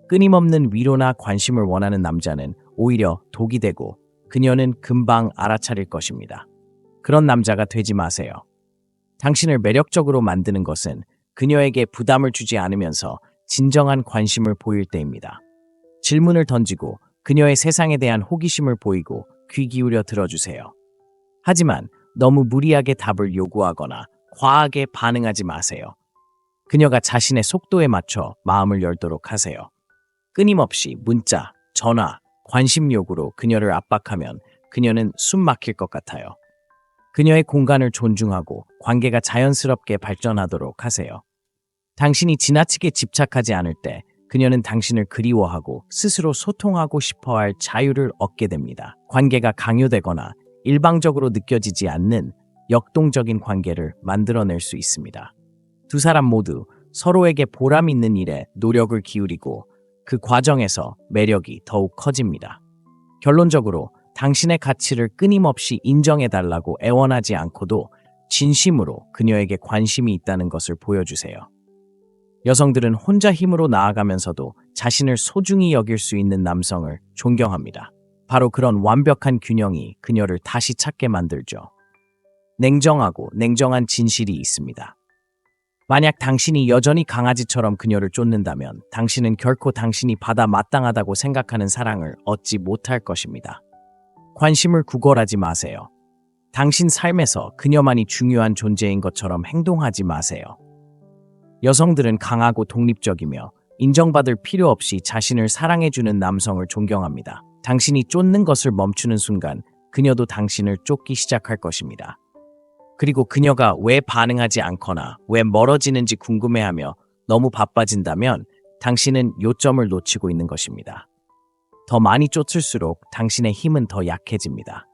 끊임없는 위로나 관심을 원하는 남자는 오히려 독이 되고 그녀는 금방 알아차릴 것입니다. 그런 남자가 되지 마세요. 당신을 매력적으로 만드는 것은 그녀에게 부담을 주지 않으면서 진정한 관심을 보일 때입니다. 질문을 던지고 그녀의 세상에 대한 호기심을 보이고 귀 기울여 들어주세요. 하지만 너무 무리하게 답을 요구하거나 과하게 반응하지 마세요. 그녀가 자신의 속도에 맞춰 마음을 열도록 하세요. 끊임없이 문자, 전화, 관심 요구로 그녀를 압박하면 그녀는 숨 막힐 것 같아요. 그녀의 공간을 존중하고 관계가 자연스럽게 발전하도록 하세요. 당신이 지나치게 집착하지 않을 때 그녀는 당신을 그리워하고 스스로 소통하고 싶어할 자유를 얻게 됩니다. 관계가 강요되거나 일방적으로 느껴지지 않는 역동적인 관계를 만들어낼 수 있습니다. 두 사람 모두 서로에게 보람 있는 일에 노력을 기울이고 그 과정에서 매력이 더욱 커집니다. 결론적으로 당신의 가치를 끊임없이 인정해달라고 애원하지 않고도 진심으로 그녀에게 관심이 있다는 것을 보여주세요. 여성들은 혼자 힘으로 나아가면서도 자신을 소중히 여길 수 있는 남성을 존경합니다. 바로 그런 완벽한 균형이 그녀를 다시 찾게 만들죠. 냉정하고 냉정한 진실이 있습니다. 만약 당신이 여전히 강아지처럼 그녀를 쫓는다면 당신은 결코 당신이 받아 마땅하다고 생각하는 사랑을 얻지 못할 것입니다. 관심을 구걸하지 마세요. 당신 삶에서 그녀만이 중요한 존재인 것처럼 행동하지 마세요. 여성들은 강하고 독립적이며 인정받을 필요 없이 자신을 사랑해주는 남성을 존경합니다. 당신이 쫓는 것을 멈추는 순간 그녀도 당신을 쫓기 시작할 것입니다. 그리고 그녀가 왜 반응하지 않거나 왜 멀어지는지 궁금해하며 너무 바빠진다면 당신은 요점을 놓치고 있는 것입니다. 더 많이 쫓을수록 당신의 힘은 더 약해집니다.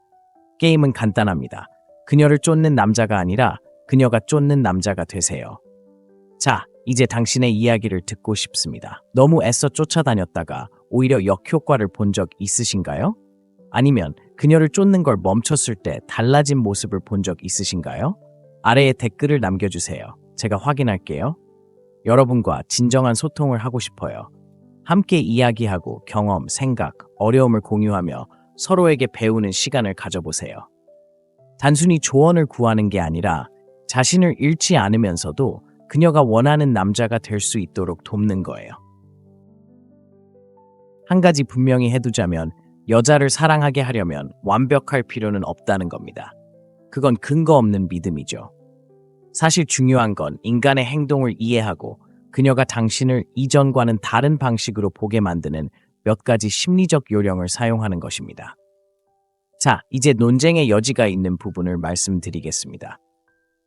게임은 간단합니다. 그녀를 쫓는 남자가 아니라 그녀가 쫓는 남자가 되세요. 자, 이제 당신의 이야기를 듣고 싶습니다. 너무 애써 쫓아다녔다가 오히려 역효과를 본 적 있으신가요? 아니면 그녀를 쫓는 걸 멈췄을 때 달라진 모습을 본 적 있으신가요? 아래에 댓글을 남겨주세요. 제가 확인할게요. 여러분과 진정한 소통을 하고 싶어요. 함께 이야기하고 경험, 생각, 어려움을 공유하며 서로에게 배우는 시간을 가져보세요. 단순히 조언을 구하는 게 아니라 자신을 잃지 않으면서도 그녀가 원하는 남자가 될 수 있도록 돕는 거예요. 한 가지 분명히 해두자면 여자를 사랑하게 하려면 완벽할 필요는 없다는 겁니다. 그건 근거 없는 믿음이죠. 사실 중요한 건 인간의 행동을 이해하고 그녀가 당신을 이전과는 다른 방식으로 보게 만드는 몇 가지 심리적 요령을 사용하는 것입니다. 자, 이제 논쟁의 여지가 있는 부분을 말씀드리겠습니다.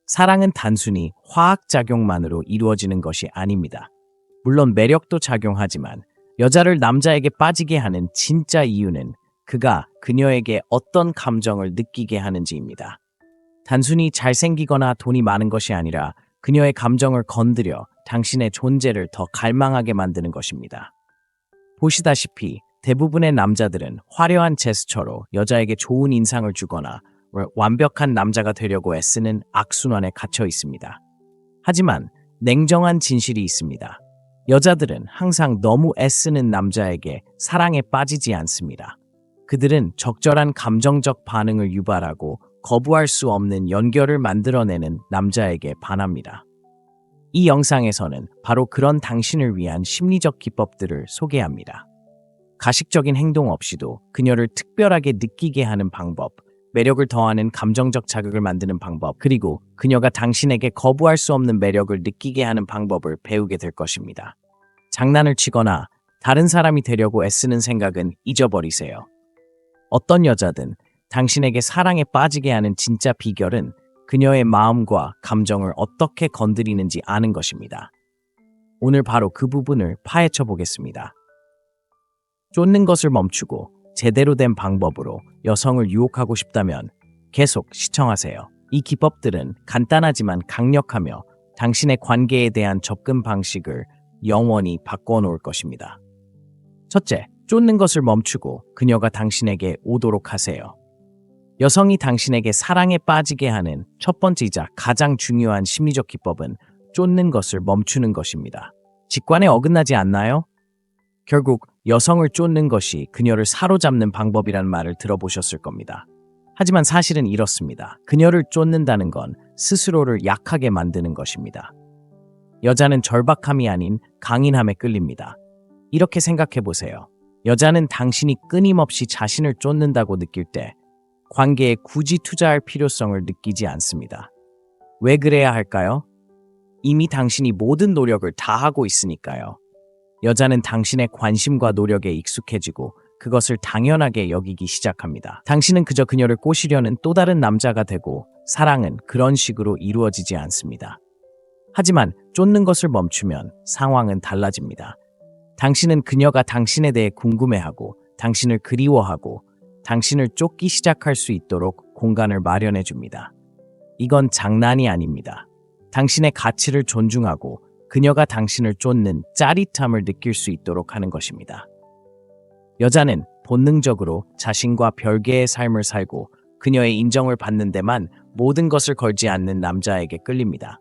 사랑은 단순히 화학작용만으로 이루어지는 것이 아닙니다. 물론 매력도 작용하지만 여자를 남자에게 빠지게 하는 진짜 이유는 그가 그녀에게 어떤 감정을 느끼게 하는지입니다. 단순히 잘생기거나 돈이 많은 것이 아니라 그녀의 감정을 건드려 당신의 존재를 더 갈망하게 만드는 것입니다. 보시다시피 대부분의 남자들은 화려한 제스처로 여자에게 좋은 인상을 주거나 완벽한 남자가 되려고 애쓰는 악순환에 갇혀 있습니다. 하지만 냉정한 진실이 있습니다. 여자들은 항상 너무 애쓰는 남자에게 사랑에 빠지지 않습니다. 그들은 적절한 감정적 반응을 유발하고 거부할 수 없는 연결을 만들어내는 남자에게 반합니다. 이 영상에서는 바로 그런 당신을 위한 심리적 기법들을 소개합니다. 가식적인 행동 없이도 그녀를 특별하게 느끼게 하는 방법, 매력을 더하는 감정적 자극을 만드는 방법, 그리고 그녀가 당신에게 거부할 수 없는 매력을 느끼게 하는 방법을 배우게 될 것입니다. 장난을 치거나 다른 사람이 되려고 애쓰는 생각은 잊어버리세요. 어떤 여자든 당신에게 사랑에 빠지게 하는 진짜 비결은 그녀의 마음과 감정을 어떻게 건드리는지 아는 것입니다. 오늘 바로 그 부분을 파헤쳐 보겠습니다. 쫓는 것을 멈추고 제대로 된 방법으로 여성을 유혹하고 싶다면 계속 시청하세요. 이 기법들은 간단하지만 강력하며 당신의 관계에 대한 접근 방식을 영원히 바꿔 놓을 것입니다. 첫째, 쫓는 것을 멈추고 그녀가 당신에게 오도록 하세요. 여성이 당신에게 사랑에 빠지게 하는 첫 번째이자 가장 중요한 심리적 기법은 쫓는 것을 멈추는 것입니다. 직관에 어긋나지 않나요? 결국 여성을 쫓는 것이 그녀를 사로잡는 방법이란 말을 들어보셨을 겁니다. 하지만 사실은 이렇습니다. 그녀를 쫓는다는 건 스스로를 약하게 만드는 것입니다. 여자는 절박함이 아닌 강인함에 끌립니다. 이렇게 생각해 보세요. 여자는 당신이 끊임없이 자신을 쫓는다고 느낄 때 관계에 굳이 투자할 필요성을 느끼지 않습니다. 왜 그래야 할까요? 이미 당신이 모든 노력을 다하고 있으니까요. 여자는 당신의 관심과 노력에 익숙해지고 그것을 당연하게 여기기 시작합니다. 당신은 그저 그녀를 꼬시려는 또 다른 남자가 되고 사랑은 그런 식으로 이루어지지 않습니다. 하지만 쫓는 것을 멈추면 상황은 달라집니다. 당신은 그녀가 당신에 대해 궁금해하고 당신을 그리워하고 당신을 쫓기 시작할 수 있도록 공간을 마련해 줍니다. 이건 장난이 아닙니다. 당신의 가치를 존중하고 그녀가 당신을 쫓는 짜릿함을 느낄 수 있도록 하는 것입니다. 여자는 본능적으로 자신과 별개의 삶을 살고 그녀의 인정을 받는 데만 모든 것을 걸지 않는 남자에게 끌립니다.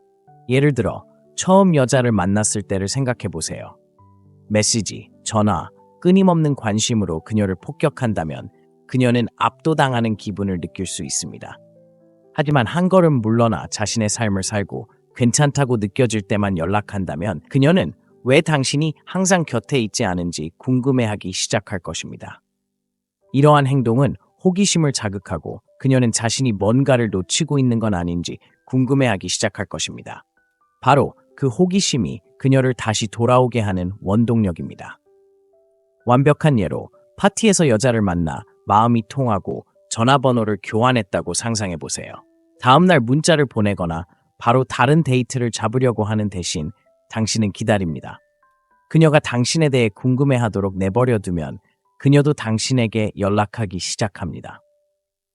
예를 들어 처음 여자를 만났을 때를 생각해 보세요. 메시지, 전화, 끊임없는 관심으로 그녀를 폭격한다면 그녀는 압도당하는 기분을 느낄 수 있습니다. 하지만 한 걸음 물러나 자신의 삶을 살고 괜찮다고 느껴질 때만 연락한다면 그녀는 왜 당신이 항상 곁에 있지 않은지 궁금해하기 시작할 것입니다. 이러한 행동은 호기심을 자극하고 그녀는 자신이 뭔가를 놓치고 있는 건 아닌지 궁금해하기 시작할 것입니다. 바로 그 호기심이 그녀를 다시 돌아오게 하는 원동력입니다. 완벽한 예로 파티에서 여자를 만나 마음이 통하고 전화번호를 교환했다고 상상해 보세요. 다음날 문자를 보내거나 바로 다른 데이트를 잡으려고 하는 대신 당신은 기다립니다. 그녀가 당신에 대해 궁금해하도록 내버려 두면 그녀도 당신에게 연락하기 시작합니다.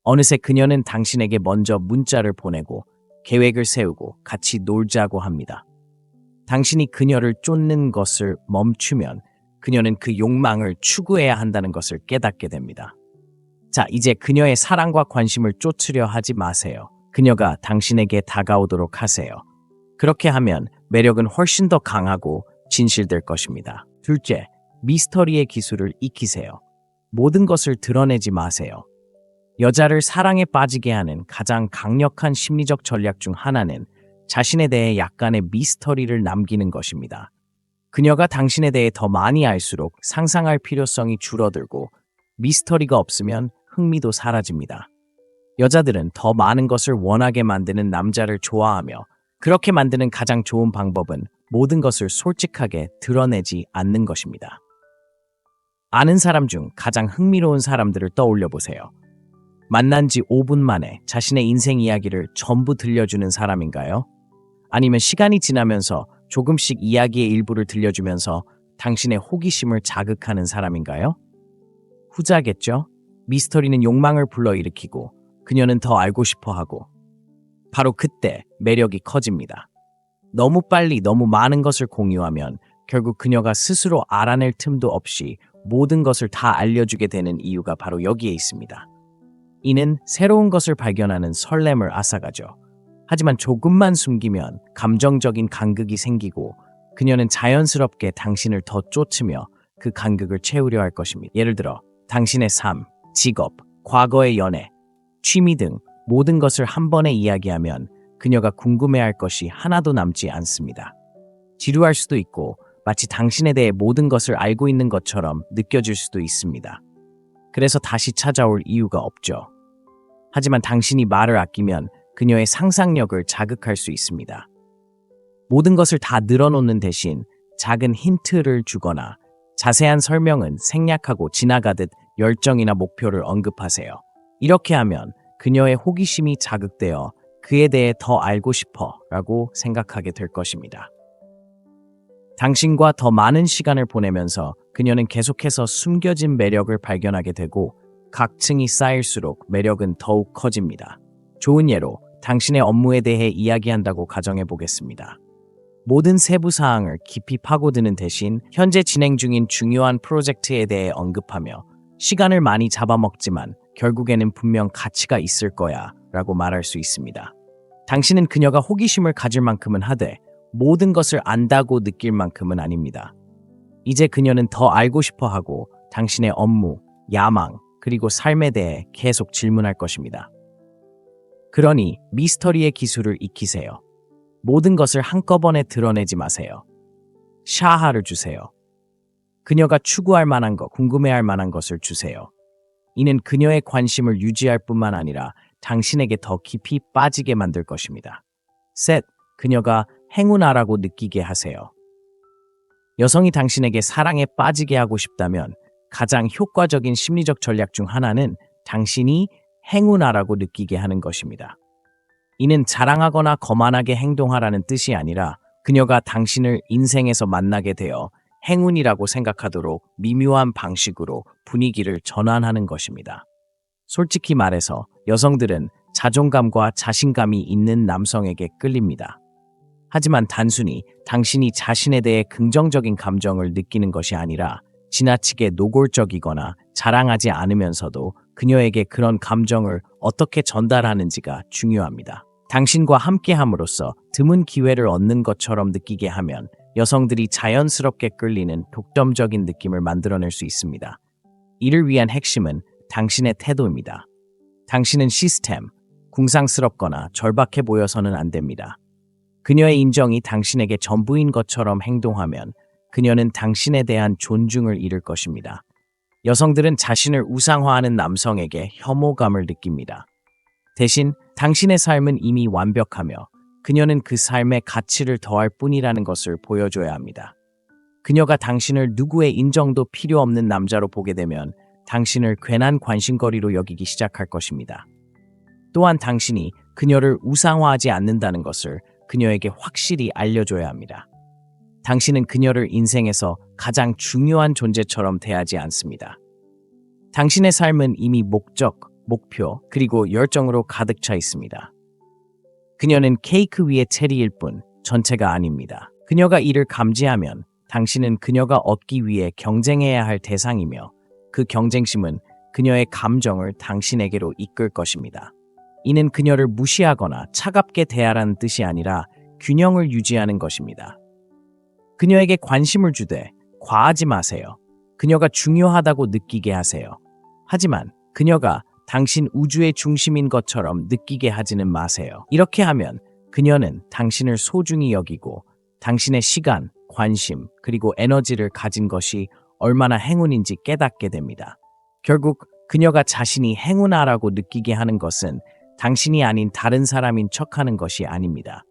어느새 그녀는 당신에게 먼저 문자를 보내고 계획을 세우고 같이 놀자고 합니다. 당신이 그녀를 쫓는 것을 멈추면 그녀는 그 욕망을 추구해야 한다는 것을 깨닫게 됩니다. 자, 이제 그녀의 사랑과 관심을 쫓으려 하지 마세요. 그녀가 당신에게 다가오도록 하세요. 그렇게 하면 매력은 훨씬 더 강하고 진실될 것입니다. 둘째, 미스터리의 기술을 익히세요. 모든 것을 드러내지 마세요. 여자를 사랑에 빠지게 하는 가장 강력한 심리적 전략 중 하나는 자신에 대해 약간의 미스터리를 남기는 것입니다. 그녀가 당신에 대해 더 많이 알수록 상상할 필요성이 줄어들고 미스터리가 없으면 흥미도 사라집니다. 여자들은 더 많은 것을 원하게 만드는 남자를 좋아하며 그렇게 만드는 가장 좋은 방법은 모든 것을 솔직하게 드러내지 않는 것입니다. 아는 사람 중 가장 흥미로운 사람들을 떠올려 보세요. 만난 지 5분 만에 자신의 인생 이야기를 전부 들려주는 사람인가요? 아니면 시간이 지나면서 조금씩 이야기의 일부를 들려주면서 당신의 호기심을 자극하는 사람인가요? 후자겠죠? 미스터리는 욕망을 불러일으키고 그녀는 더 알고 싶어 하고 바로 그때 매력이 커집니다. 너무 빨리 너무 많은 것을 공유하면 결국 그녀가 스스로 알아낼 틈도 없이 모든 것을 다 알려주게 되는 이유가 바로 여기에 있습니다. 이는 새로운 것을 발견하는 설렘을 앗아가죠. 하지만 조금만 숨기면 감정적인 간극이 생기고 그녀는 자연스럽게 당신을 더 쫓으며 그 간극을 채우려 할 것입니다. 예를 들어 당신의 삶, 직업, 과거의 연애, 취미 등 모든 것을 한 번에 이야기하면 그녀가 궁금해할 것이 하나도 남지 않습니다. 지루할 수도 있고 마치 당신에 대해 모든 것을 알고 있는 것처럼 느껴질 수도 있습니다. 그래서 다시 찾아올 이유가 없죠. 하지만 당신이 말을 아끼면 그녀의 상상력을 자극할 수 있습니다. 모든 것을 다 늘어놓는 대신 작은 힌트를 주거나 자세한 설명은 생략하고 지나가듯 열정이나 목표를 언급하세요. 이렇게 하면 그녀의 호기심이 자극되어 그에 대해 더 알고 싶어 라고 생각하게 될 것입니다. 당신과 더 많은 시간을 보내면서 그녀는 계속해서 숨겨진 매력을 발견하게 되고 각 층이 쌓일수록 매력은 더욱 커집니다. 좋은 예로 당신의 업무에 대해 이야기한다고 가정해 보겠습니다. 모든 세부 사항을 깊이 파고드는 대신 현재 진행 중인 중요한 프로젝트에 대해 언급하며 시간을 많이 잡아먹지만 결국에는 분명 가치가 있을 거야 라고 말할 수 있습니다. 당신은 그녀가 호기심을 가질 만큼은 하되 모든 것을 안다고 느낄 만큼은 아닙니다. 이제 그녀는 더 알고 싶어 하고 당신의 업무, 야망, 그리고 삶에 대해 계속 질문할 것입니다. 그러니 미스터리의 기술을 익히세요. 모든 것을 한꺼번에 드러내지 마세요. 샤하를 주세요. 그녀가 추구할 만한 것, 궁금해할 만한 것을 주세요. 이는 그녀의 관심을 유지할 뿐만 아니라 당신에게 더 깊이 빠지게 만들 것입니다. 셋, 그녀가 행운아라고 느끼게 하세요. 여성이 당신에게 사랑에 빠지게 하고 싶다면 가장 효과적인 심리적 전략 중 하나는 당신이 행운아라고 느끼게 하는 것입니다. 이는 자랑하거나 거만하게 행동하라는 뜻이 아니라 그녀가 당신을 인생에서 만나게 되어 행운이라고 생각하도록 미묘한 방식으로 분위기를 전환하는 것입니다. 솔직히 말해서 여성들은 자존감과 자신감이 있는 남성에게 끌립니다. 하지만 단순히 당신이 자신에 대해 긍정적인 감정을 느끼는 것이 아니라 지나치게 노골적이거나 자랑하지 않으면서도 그녀에게 그런 감정을 어떻게 전달하는지가 중요합니다. 당신과 함께함으로써 드문 기회를 얻는 것처럼 느끼게 하면 여성들이 자연스럽게 끌리는 독점적인 느낌을 만들어낼 수 있습니다. 이를 위한 핵심은 당신의 태도입니다. 당신은 시스템, 궁상스럽거나 절박해 보여서는 안 됩니다. 그녀의 인정이 당신에게 전부인 것처럼 행동하면 그녀는 당신에 대한 존중을 잃을 것입니다. 여성들은 자신을 우상화하는 남성에게 혐오감을 느낍니다. 대신 당신의 삶은 이미 완벽하며 그녀는 그 삶의 가치를 더할 뿐이라는 것을 보여줘야 합니다. 그녀가 당신을 누구의 인정도 필요 없는 남자로 보게 되면 당신을 괜한 관심거리로 여기기 시작할 것입니다. 또한 당신이 그녀를 우상화하지 않는다는 것을 그녀에게 확실히 알려줘야 합니다. 당신은 그녀를 인생에서 가장 중요한 존재처럼 대하지 않습니다. 당신의 삶은 이미 목적, 목표, 그리고 열정으로 가득 차 있습니다. 그녀는 케이크 위의 체리일 뿐 전체가 아닙니다. 그녀가 이를 감지하면 당신은 그녀가 얻기 위해 경쟁해야 할 대상이며 그 경쟁심은 그녀의 감정을 당신에게로 이끌 것입니다. 이는 그녀를 무시하거나 차갑게 대하라는 뜻이 아니라 균형을 유지하는 것입니다. 그녀에게 관심을 주되 과하지 마세요. 그녀가 중요하다고 느끼게 하세요. 하지만 그녀가 당신 우주의 중심인 것처럼 느끼게 하지는 마세요. 이렇게 하면 그녀는 당신을 소중히 여기고 당신의 시간, 관심, 그리고 에너지를 가진 것이 얼마나 행운인지 깨닫게 됩니다. 결국 그녀가 자신이 행운아라고 느끼게 하는 것은 당신이 아닌 다른 사람인 척하는 것이 아닙니다.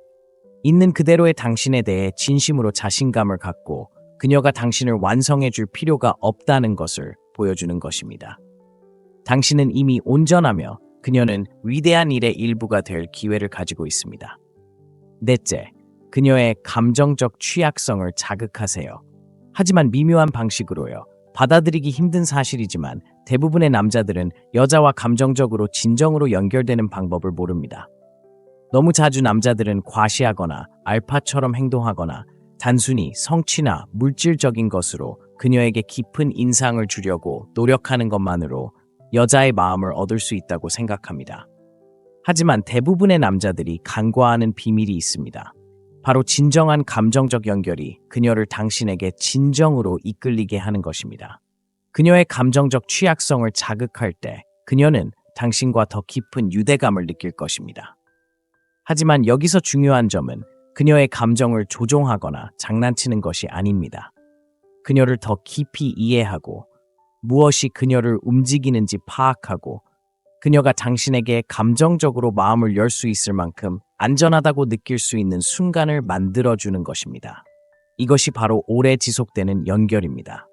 있는 그대로의 당신에 대해 진심으로 자신감을 갖고 그녀가 당신을 완성해 줄 필요가 없다는 것을 보여주는 것입니다. 당신은 이미 온전하며 그녀는 위대한 일의 일부가 될 기회를 가지고 있습니다. 넷째, 그녀의 감정적 취약성을 자극하세요. 하지만 미묘한 방식으로요. 받아들이기 힘든 사실이지만 대부분의 남자들은 여자와 감정적으로 진정으로 연결되는 방법을 모릅니다. 너무 자주 남자들은 과시하거나 알파처럼 행동하거나 단순히 성취나 물질적인 것으로 그녀에게 깊은 인상을 주려고 노력하는 것만으로 여자의 마음을 얻을 수 있다고 생각합니다. 하지만 대부분의 남자들이 간과하는 비밀이 있습니다. 바로 진정한 감정적 연결이 그녀를 당신에게 진정으로 이끌리게 하는 것입니다. 그녀의 감정적 취약성을 자극할 때 그녀는 당신과 더 깊은 유대감을 느낄 것입니다. 하지만 여기서 중요한 점은 그녀의 감정을 조종하거나 장난치는 것이 아닙니다. 그녀를 더 깊이 이해하고 무엇이 그녀를 움직이는지 파악하고 그녀가 당신에게 감정적으로 마음을 열 수 있을 만큼 안전하다고 느낄 수 있는 순간을 만들어주는 것입니다. 이것이 바로 오래 지속되는 연결입니다.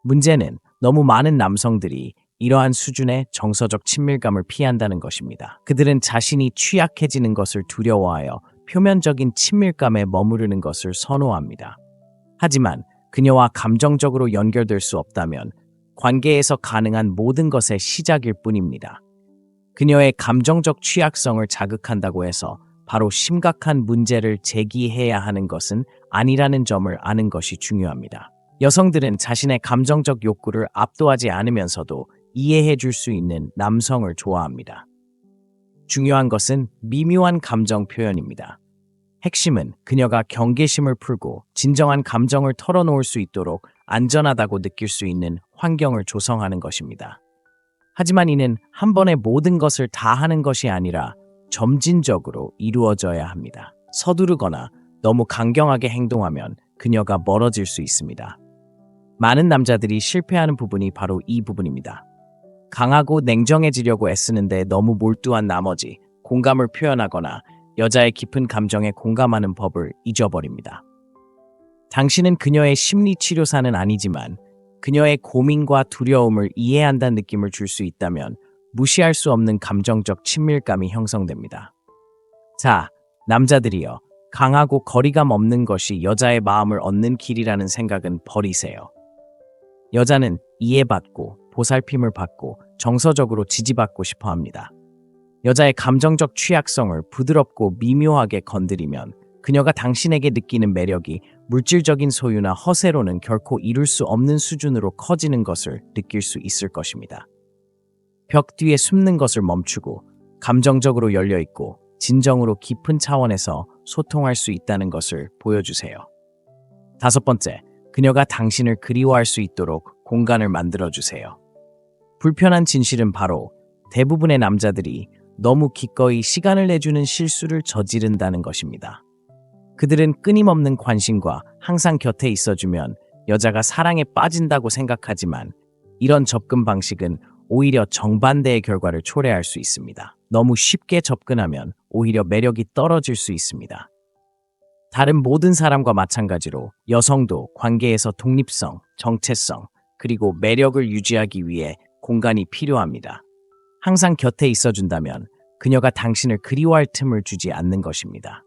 문제는 너무 많은 남성들이 이러한 수준의 정서적 친밀감을 피한다는 것입니다. 그들은 자신이 취약해지는 것을 두려워하여 표면적인 친밀감에 머무르는 것을 선호합니다. 하지만 그녀와 감정적으로 연결될 수 없다면 관계에서 가능한 모든 것의 시작일 뿐입니다. 그녀의 감정적 취약성을 자극한다고 해서 바로 심각한 문제를 제기해야 하는 것은 아니라는 점을 아는 것이 중요합니다. 여성들은 자신의 감정적 욕구를 압도하지 않으면서도 이해해 줄 수 있는 남성을 좋아합니다. 중요한 것은 미묘한 감정 표현입니다. 핵심은 그녀가 경계심을 풀고 진정한 감정을 털어놓을 수 있도록 안전하다고 느낄 수 있는 환경을 조성하는 것입니다. 하지만 이는 한 번에 모든 것을 다 하는 것이 아니라 점진적으로 이루어져야 합니다. 서두르거나 너무 강경하게 행동하면 그녀가 멀어질 수 있습니다. 많은 남자들이 실패하는 부분이 바로 이 부분입니다. 강하고 냉정해지려고 애쓰는데 너무 몰두한 나머지 공감을 표현하거나 여자의 깊은 감정에 공감하는 법을 잊어버립니다. 당신은 그녀의 심리치료사는 아니지만 그녀의 고민과 두려움을 이해한다는 느낌을 줄 수 있다면 무시할 수 없는 감정적 친밀감이 형성됩니다. 자, 남자들이여, 강하고 거리감 없는 것이 여자의 마음을 얻는 길이라는 생각은 버리세요. 여자는 이해받고 보살핌을 받고 정서적으로 지지받고 싶어 합니다. 여자의 감정적 취약성을 부드럽고 미묘하게 건드리면 그녀가 당신에게 느끼는 매력이 물질적인 소유나 허세로는 결코 이룰 수 없는 수준으로 커지는 것을 느낄 수 있을 것입니다. 벽 뒤에 숨는 것을 멈추고 감정적으로 열려있고 진정으로 깊은 차원에서 소통할 수 있다는 것을 보여주세요. 5번째, 그녀가 당신을 그리워할 수 있도록 공간을 만들어주세요. 불편한 진실은 바로 대부분의 남자들이 너무 기꺼이 시간을 내주는 실수를 저지른다는 것입니다. 그들은 끊임없는 관심과 항상 곁에 있어주면 여자가 사랑에 빠진다고 생각하지만 이런 접근 방식은 오히려 정반대의 결과를 초래할 수 있습니다. 너무 쉽게 접근하면 오히려 매력이 떨어질 수 있습니다. 다른 모든 사람과 마찬가지로 여성도 관계에서 독립성, 정체성, 그리고 매력을 유지하기 위해 공간이 필요합니다. 항상 곁에 있어준다면 그녀가 당신을 그리워할 틈을 주지 않는 것입니다.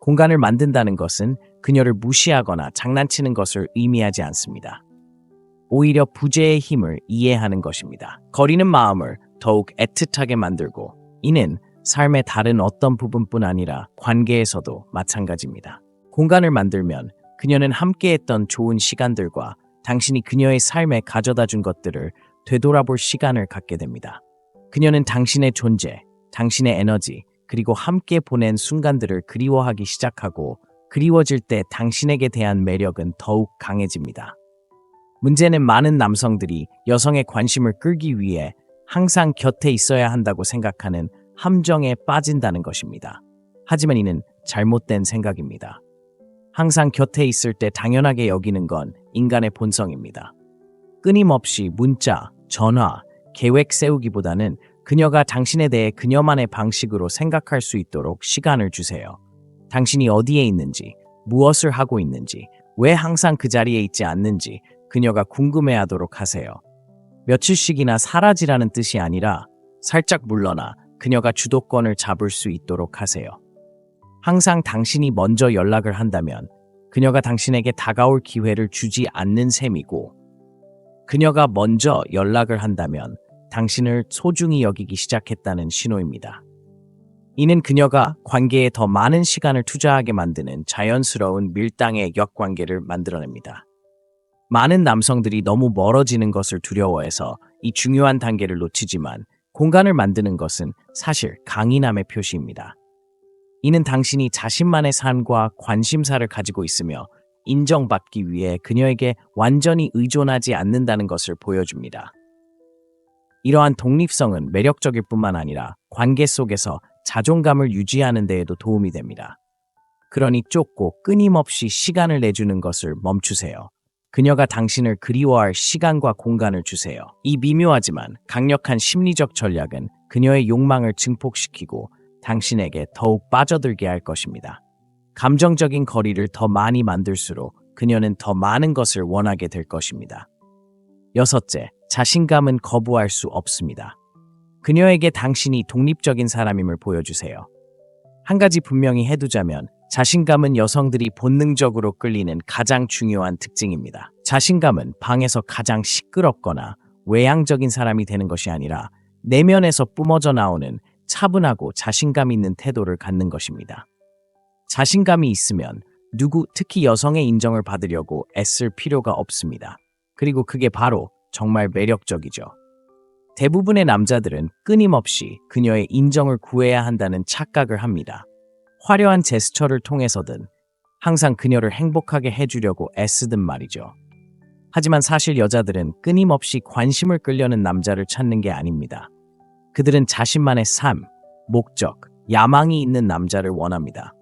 공간을 만든다는 것은 그녀를 무시하거나 장난치는 것을 의미하지 않습니다. 오히려 부재의 힘을 이해하는 것입니다. 거리는 마음을 더욱 애틋하게 만들고 이는 삶의 다른 어떤 부분뿐 아니라 관계에서도 마찬가지입니다. 공간을 만들면 그녀는 함께했던 좋은 시간들과 당신이 그녀의 삶에 가져다 준 것들을 되돌아볼 시간을 갖게 됩니다. 그녀는 당신의 존재, 당신의 에너지, 그리고 함께 보낸 순간들을 그리워하기 시작하고 그리워질 때 당신에게 대한 매력은 더욱 강해집니다. 문제는 많은 남성들이 여성의 관심을 끌기 위해 항상 곁에 있어야 한다고 생각하는 함정에 빠진다는 것입니다. 하지만 이는 잘못된 생각입니다. 항상 곁에 있을 때 당연하게 여기는 건 인간의 본성입니다. 끊임없이 문자, 전화, 계획 세우기보다는 그녀가 당신에 대해 그녀만의 방식으로 생각할 수 있도록 시간을 주세요. 당신이 어디에 있는지, 무엇을 하고 있는지, 왜 항상 그 자리에 있지 않는지 그녀가 궁금해하도록 하세요. 며칠씩이나 사라지라는 뜻이 아니라 살짝 물러나 그녀가 주도권을 잡을 수 있도록 하세요. 항상 당신이 먼저 연락을 한다면 그녀가 당신에게 다가올 기회를 주지 않는 셈이고 그녀가 먼저 연락을 한다면 당신을 소중히 여기기 시작했다는 신호입니다. 이는 그녀가 관계에 더 많은 시간을 투자하게 만드는 자연스러운 밀당의 역관계를 만들어냅니다. 많은 남성들이 너무 멀어지는 것을 두려워해서 이 중요한 단계를 놓치지만 공간을 만드는 것은 사실 강인함의 표시입니다. 이는 당신이 자신만의 삶과 관심사를 가지고 있으며 인정받기 위해 그녀에게 완전히 의존하지 않는다는 것을 보여줍니다. 이러한 독립성은 매력적일 뿐만 아니라 관계 속에서 자존감을 유지하는 데에도 도움이 됩니다. 그러니 쫓고 끊임없이 시간을 내주는 것을 멈추세요. 그녀가 당신을 그리워할 시간과 공간을 주세요. 이 미묘하지만 강력한 심리적 전략은 그녀의 욕망을 증폭시키고 당신에게 더욱 빠져들게 할 것입니다. 감정적인 거리를 더 많이 만들수록 그녀는 더 많은 것을 원하게 될 것입니다. 6째, 자신감은 거부할 수 없습니다. 그녀에게 당신이 독립적인 사람임을 보여주세요. 한 가지 분명히 해두자면 자신감은 여성들이 본능적으로 끌리는 가장 중요한 특징입니다. 자신감은 방에서 가장 시끄럽거나 외향적인 사람이 되는 것이 아니라 내면에서 뿜어져 나오는 차분하고 자신감 있는 태도를 갖는 것입니다. 자신감이 있으면 누구, 특히 여성의 인정을 받으려고 애쓸 필요가 없습니다. 그리고 그게 바로 정말 매력적이죠. 대부분의 남자들은 끊임없이 그녀의 인정을 구해야 한다는 착각을 합니다. 화려한 제스처를 통해서든 항상 그녀를 행복하게 해주려고 애쓰든 말이죠. 하지만 사실 여자들은 끊임없이 관심을 끌려는 남자를 찾는 게 아닙니다. 그들은 자신만의 삶, 목적, 야망이 있는 남자를 원합니다.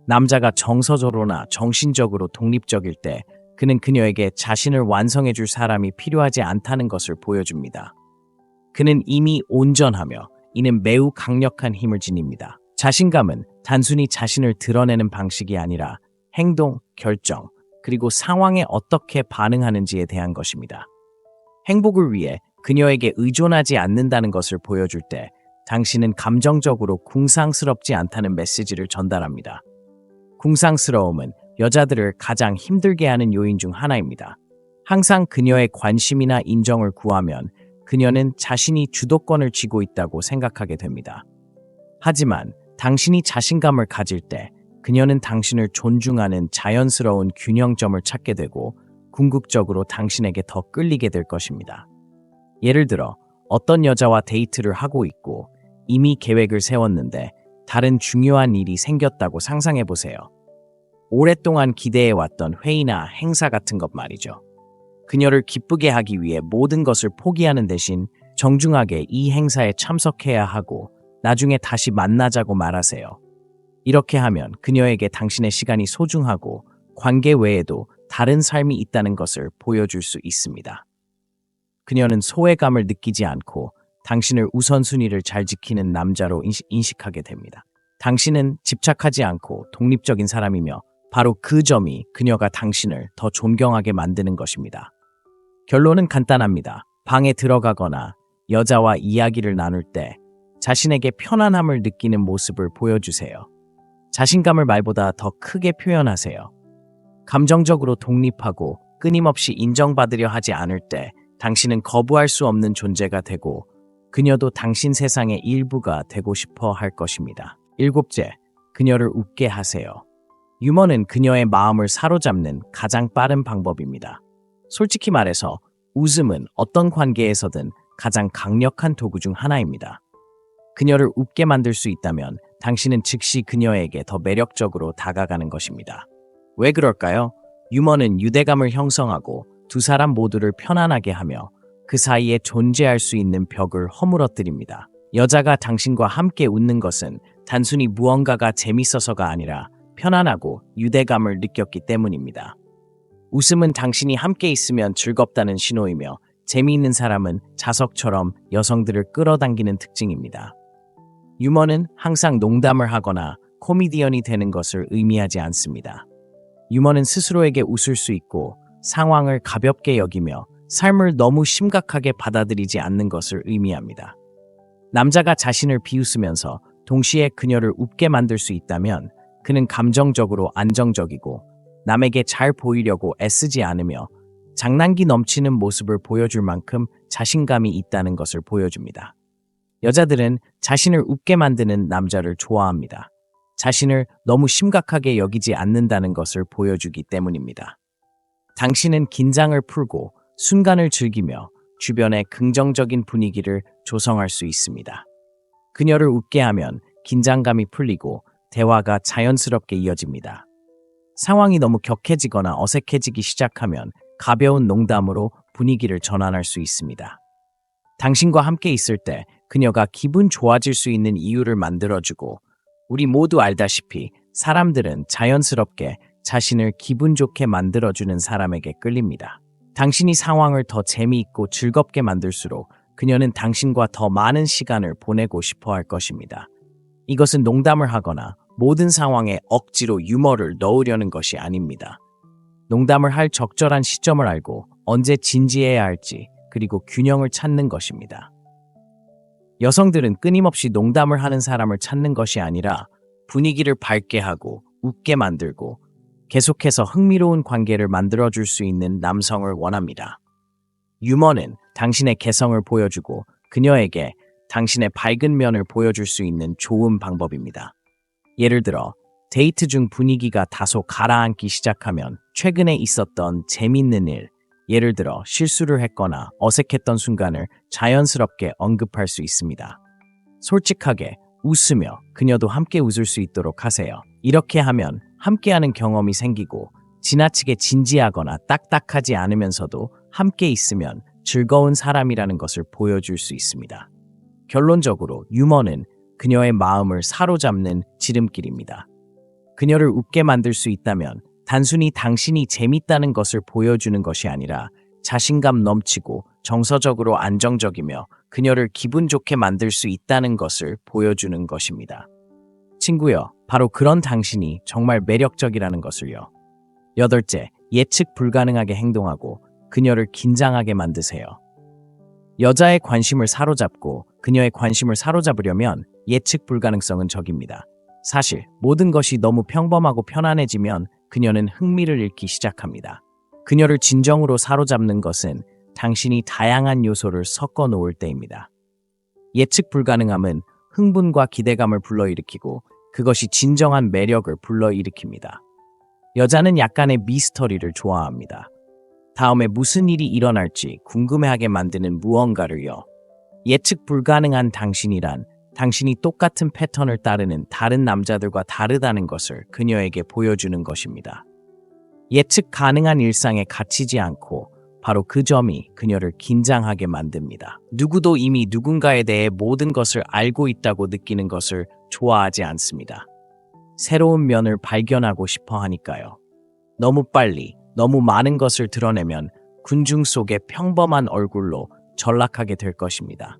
남자가 정서적으로나 정신적으로 독립적일 때 그는 그녀에게 자신을 완성해줄 사람이 필요하지 않다는 것을 보여줍니다. 그는 이미 온전하며 이는 매우 강력한 힘을 지닙니다. 자신감은 단순히 자신을 드러내는 방식이 아니라 행동, 결정, 그리고 상황에 어떻게 반응하는지에 대한 것입니다. 행복을 위해 그녀에게 의존하지 않는다는 것을 보여줄 때 당신은 감정적으로 궁상스럽지 않다는 메시지를 전달합니다. 궁상스러움은 여자들을 가장 힘들게 하는 요인 중 하나입니다. 항상 그녀의 관심이나 인정을 구하면 그녀는 자신이 주도권을 쥐고 있다고 생각하게 됩니다. 하지만 당신이 자신감을 가질 때 그녀는 당신을 존중하는 자연스러운 균형점을 찾게 되고 궁극적으로 당신에게 더 끌리게 될 것입니다. 예를 들어 어떤 여자와 데이트를 하고 있고 이미 계획을 세웠는데 다른 중요한 일이 생겼다고 상상해 보세요. 오랫동안 기대해왔던 회의나 행사 같은 것 말이죠. 그녀를 기쁘게 하기 위해 모든 것을 포기하는 대신 정중하게 이 행사에 참석해야 하고 나중에 다시 만나자고 말하세요. 이렇게 하면 그녀에게 당신의 시간이 소중하고 관계 외에도 다른 삶이 있다는 것을 보여줄 수 있습니다. 그녀는 소외감을 느끼지 않고 당신을 우선순위를 잘 지키는 남자로 인식하게 됩니다. 당신은 집착하지 않고 독립적인 사람이며 바로 그 점이 그녀가 당신을 더 존경하게 만드는 것입니다. 결론은 간단합니다. 방에 들어가거나 여자와 이야기를 나눌 때 자신에게 편안함을 느끼는 모습을 보여주세요. 자신감을 말보다 더 크게 표현하세요. 감정적으로 독립하고 끊임없이 인정받으려 하지 않을 때 당신은 거부할 수 없는 존재가 되고 그녀도 당신 세상의 일부가 되고 싶어 할 것입니다. 7째, 그녀를 웃게 하세요. 유머는 그녀의 마음을 사로잡는 가장 빠른 방법입니다. 솔직히 말해서 웃음은 어떤 관계에서든 가장 강력한 도구 중 하나입니다. 그녀를 웃게 만들 수 있다면 당신은 즉시 그녀에게 더 매력적으로 다가가는 것입니다. 왜 그럴까요? 유머는 유대감을 형성하고 두 사람 모두를 편안하게 하며 그 사이에 존재할 수 있는 벽을 허물어뜨립니다. 여자가 당신과 함께 웃는 것은 단순히 무언가가 재밌어서가 아니라 편안하고 유대감을 느꼈기 때문입니다. 웃음은 당신이 함께 있으면 즐겁다는 신호이며 재미있는 사람은 자석처럼 여성들을 끌어당기는 특징입니다. 유머는 항상 농담을 하거나 코미디언이 되는 것을 의미하지 않습니다. 유머는 스스로에게 웃을 수 있고 상황을 가볍게 여기며 삶을 너무 심각하게 받아들이지 않는 것을 의미합니다. 남자가 자신을 비웃으면서 동시에 그녀를 웃게 만들 수 있다면 그는 감정적으로 안정적이고 남에게 잘 보이려고 애쓰지 않으며 장난기 넘치는 모습을 보여줄 만큼 자신감이 있다는 것을 보여줍니다. 여자들은 자신을 웃게 만드는 남자를 좋아합니다. 자신을 너무 심각하게 여기지 않는다는 것을 보여주기 때문입니다. 당신은 긴장을 풀고 순간을 즐기며 주변에 긍정적인 분위기를 조성할 수 있습니다. 그녀를 웃게 하면 긴장감이 풀리고 대화가 자연스럽게 이어집니다. 상황이 너무 격해지거나 어색해지기 시작하면 가벼운 농담으로 분위기를 전환할 수 있습니다. 당신과 함께 있을 때 그녀가 기분 좋아질 수 있는 이유를 만들어주고 우리 모두 알다시피 사람들은 자연스럽게 자신을 기분 좋게 만들어주는 사람에게 끌립니다. 당신이 상황을 더 재미있고 즐겁게 만들수록 그녀는 당신과 더 많은 시간을 보내고 싶어 할 것입니다. 이것은 농담을 하거나 모든 상황에 억지로 유머를 넣으려는 것이 아닙니다. 농담을 할 적절한 시점을 알고 언제 진지해야 할지 그리고 균형을 찾는 것입니다. 여성들은 끊임없이 농담을 하는 사람을 찾는 것이 아니라 분위기를 밝게 하고 웃게 만들고 계속해서 흥미로운 관계를 만들어줄 수 있는 남성을 원합니다. 유머는 당신의 개성을 보여주고 그녀에게 당신의 밝은 면을 보여줄 수 있는 좋은 방법입니다. 예를 들어 데이트 중 분위기가 다소 가라앉기 시작하면 최근에 있었던 재밌는 일, 예를 들어 실수를 했거나 어색했던 순간을 자연스럽게 언급할 수 있습니다. 솔직하게 웃으며 그녀도 함께 웃을 수 있도록 하세요. 이렇게 하면 함께하는 경험이 생기고 지나치게 진지하거나 딱딱하지 않으면서도 함께 있으면 즐거운 사람이라는 것을 보여줄 수 있습니다. 결론적으로 유머는 그녀의 마음을 사로잡는 지름길입니다. 그녀를 웃게 만들 수 있다면 단순히 당신이 재밌다는 것을 보여주는 것이 아니라 자신감 넘치고 정서적으로 안정적이며 그녀를 기분 좋게 만들 수 있다는 것을 보여주는 것입니다. 친구여, 바로 그런 당신이 정말 매력적이라는 것을요. 여덟째, 예측 불가능하게 행동하고 그녀를 긴장하게 만드세요. 여자의 관심을 사로잡고 그녀의 관심을 사로잡으려면 예측 불가능성은 적입니다. 사실 모든 것이 너무 평범하고 편안해지면 그녀는 흥미를 잃기 시작합니다. 그녀를 진정으로 사로잡는 것은 당신이 다양한 요소를 섞어 놓을 때입니다. 예측 불가능함은 흥분과 기대감을 불러일으키고 그것이 진정한 매력을 불러일으킵니다. 여자는 약간의 미스터리를 좋아합니다. 다음에 무슨 일이 일어날지 궁금해하게 만드는 무언가를요. 예측 불가능한 당신이란 당신이 똑같은 패턴을 따르는 다른 남자들과 다르다는 것을 그녀에게 보여주는 것입니다. 예측 가능한 일상에 갇히지 않고 바로 그 점이 그녀를 긴장하게 만듭니다. 누구도 이미 누군가에 대해 모든 것을 알고 있다고 느끼는 것을 좋아하지 않습니다. 새로운 면을 발견하고 싶어 하니까요. 너무 빨리, 너무 많은 것을 드러내면 군중 속의 평범한 얼굴로 전락하게 될 것입니다.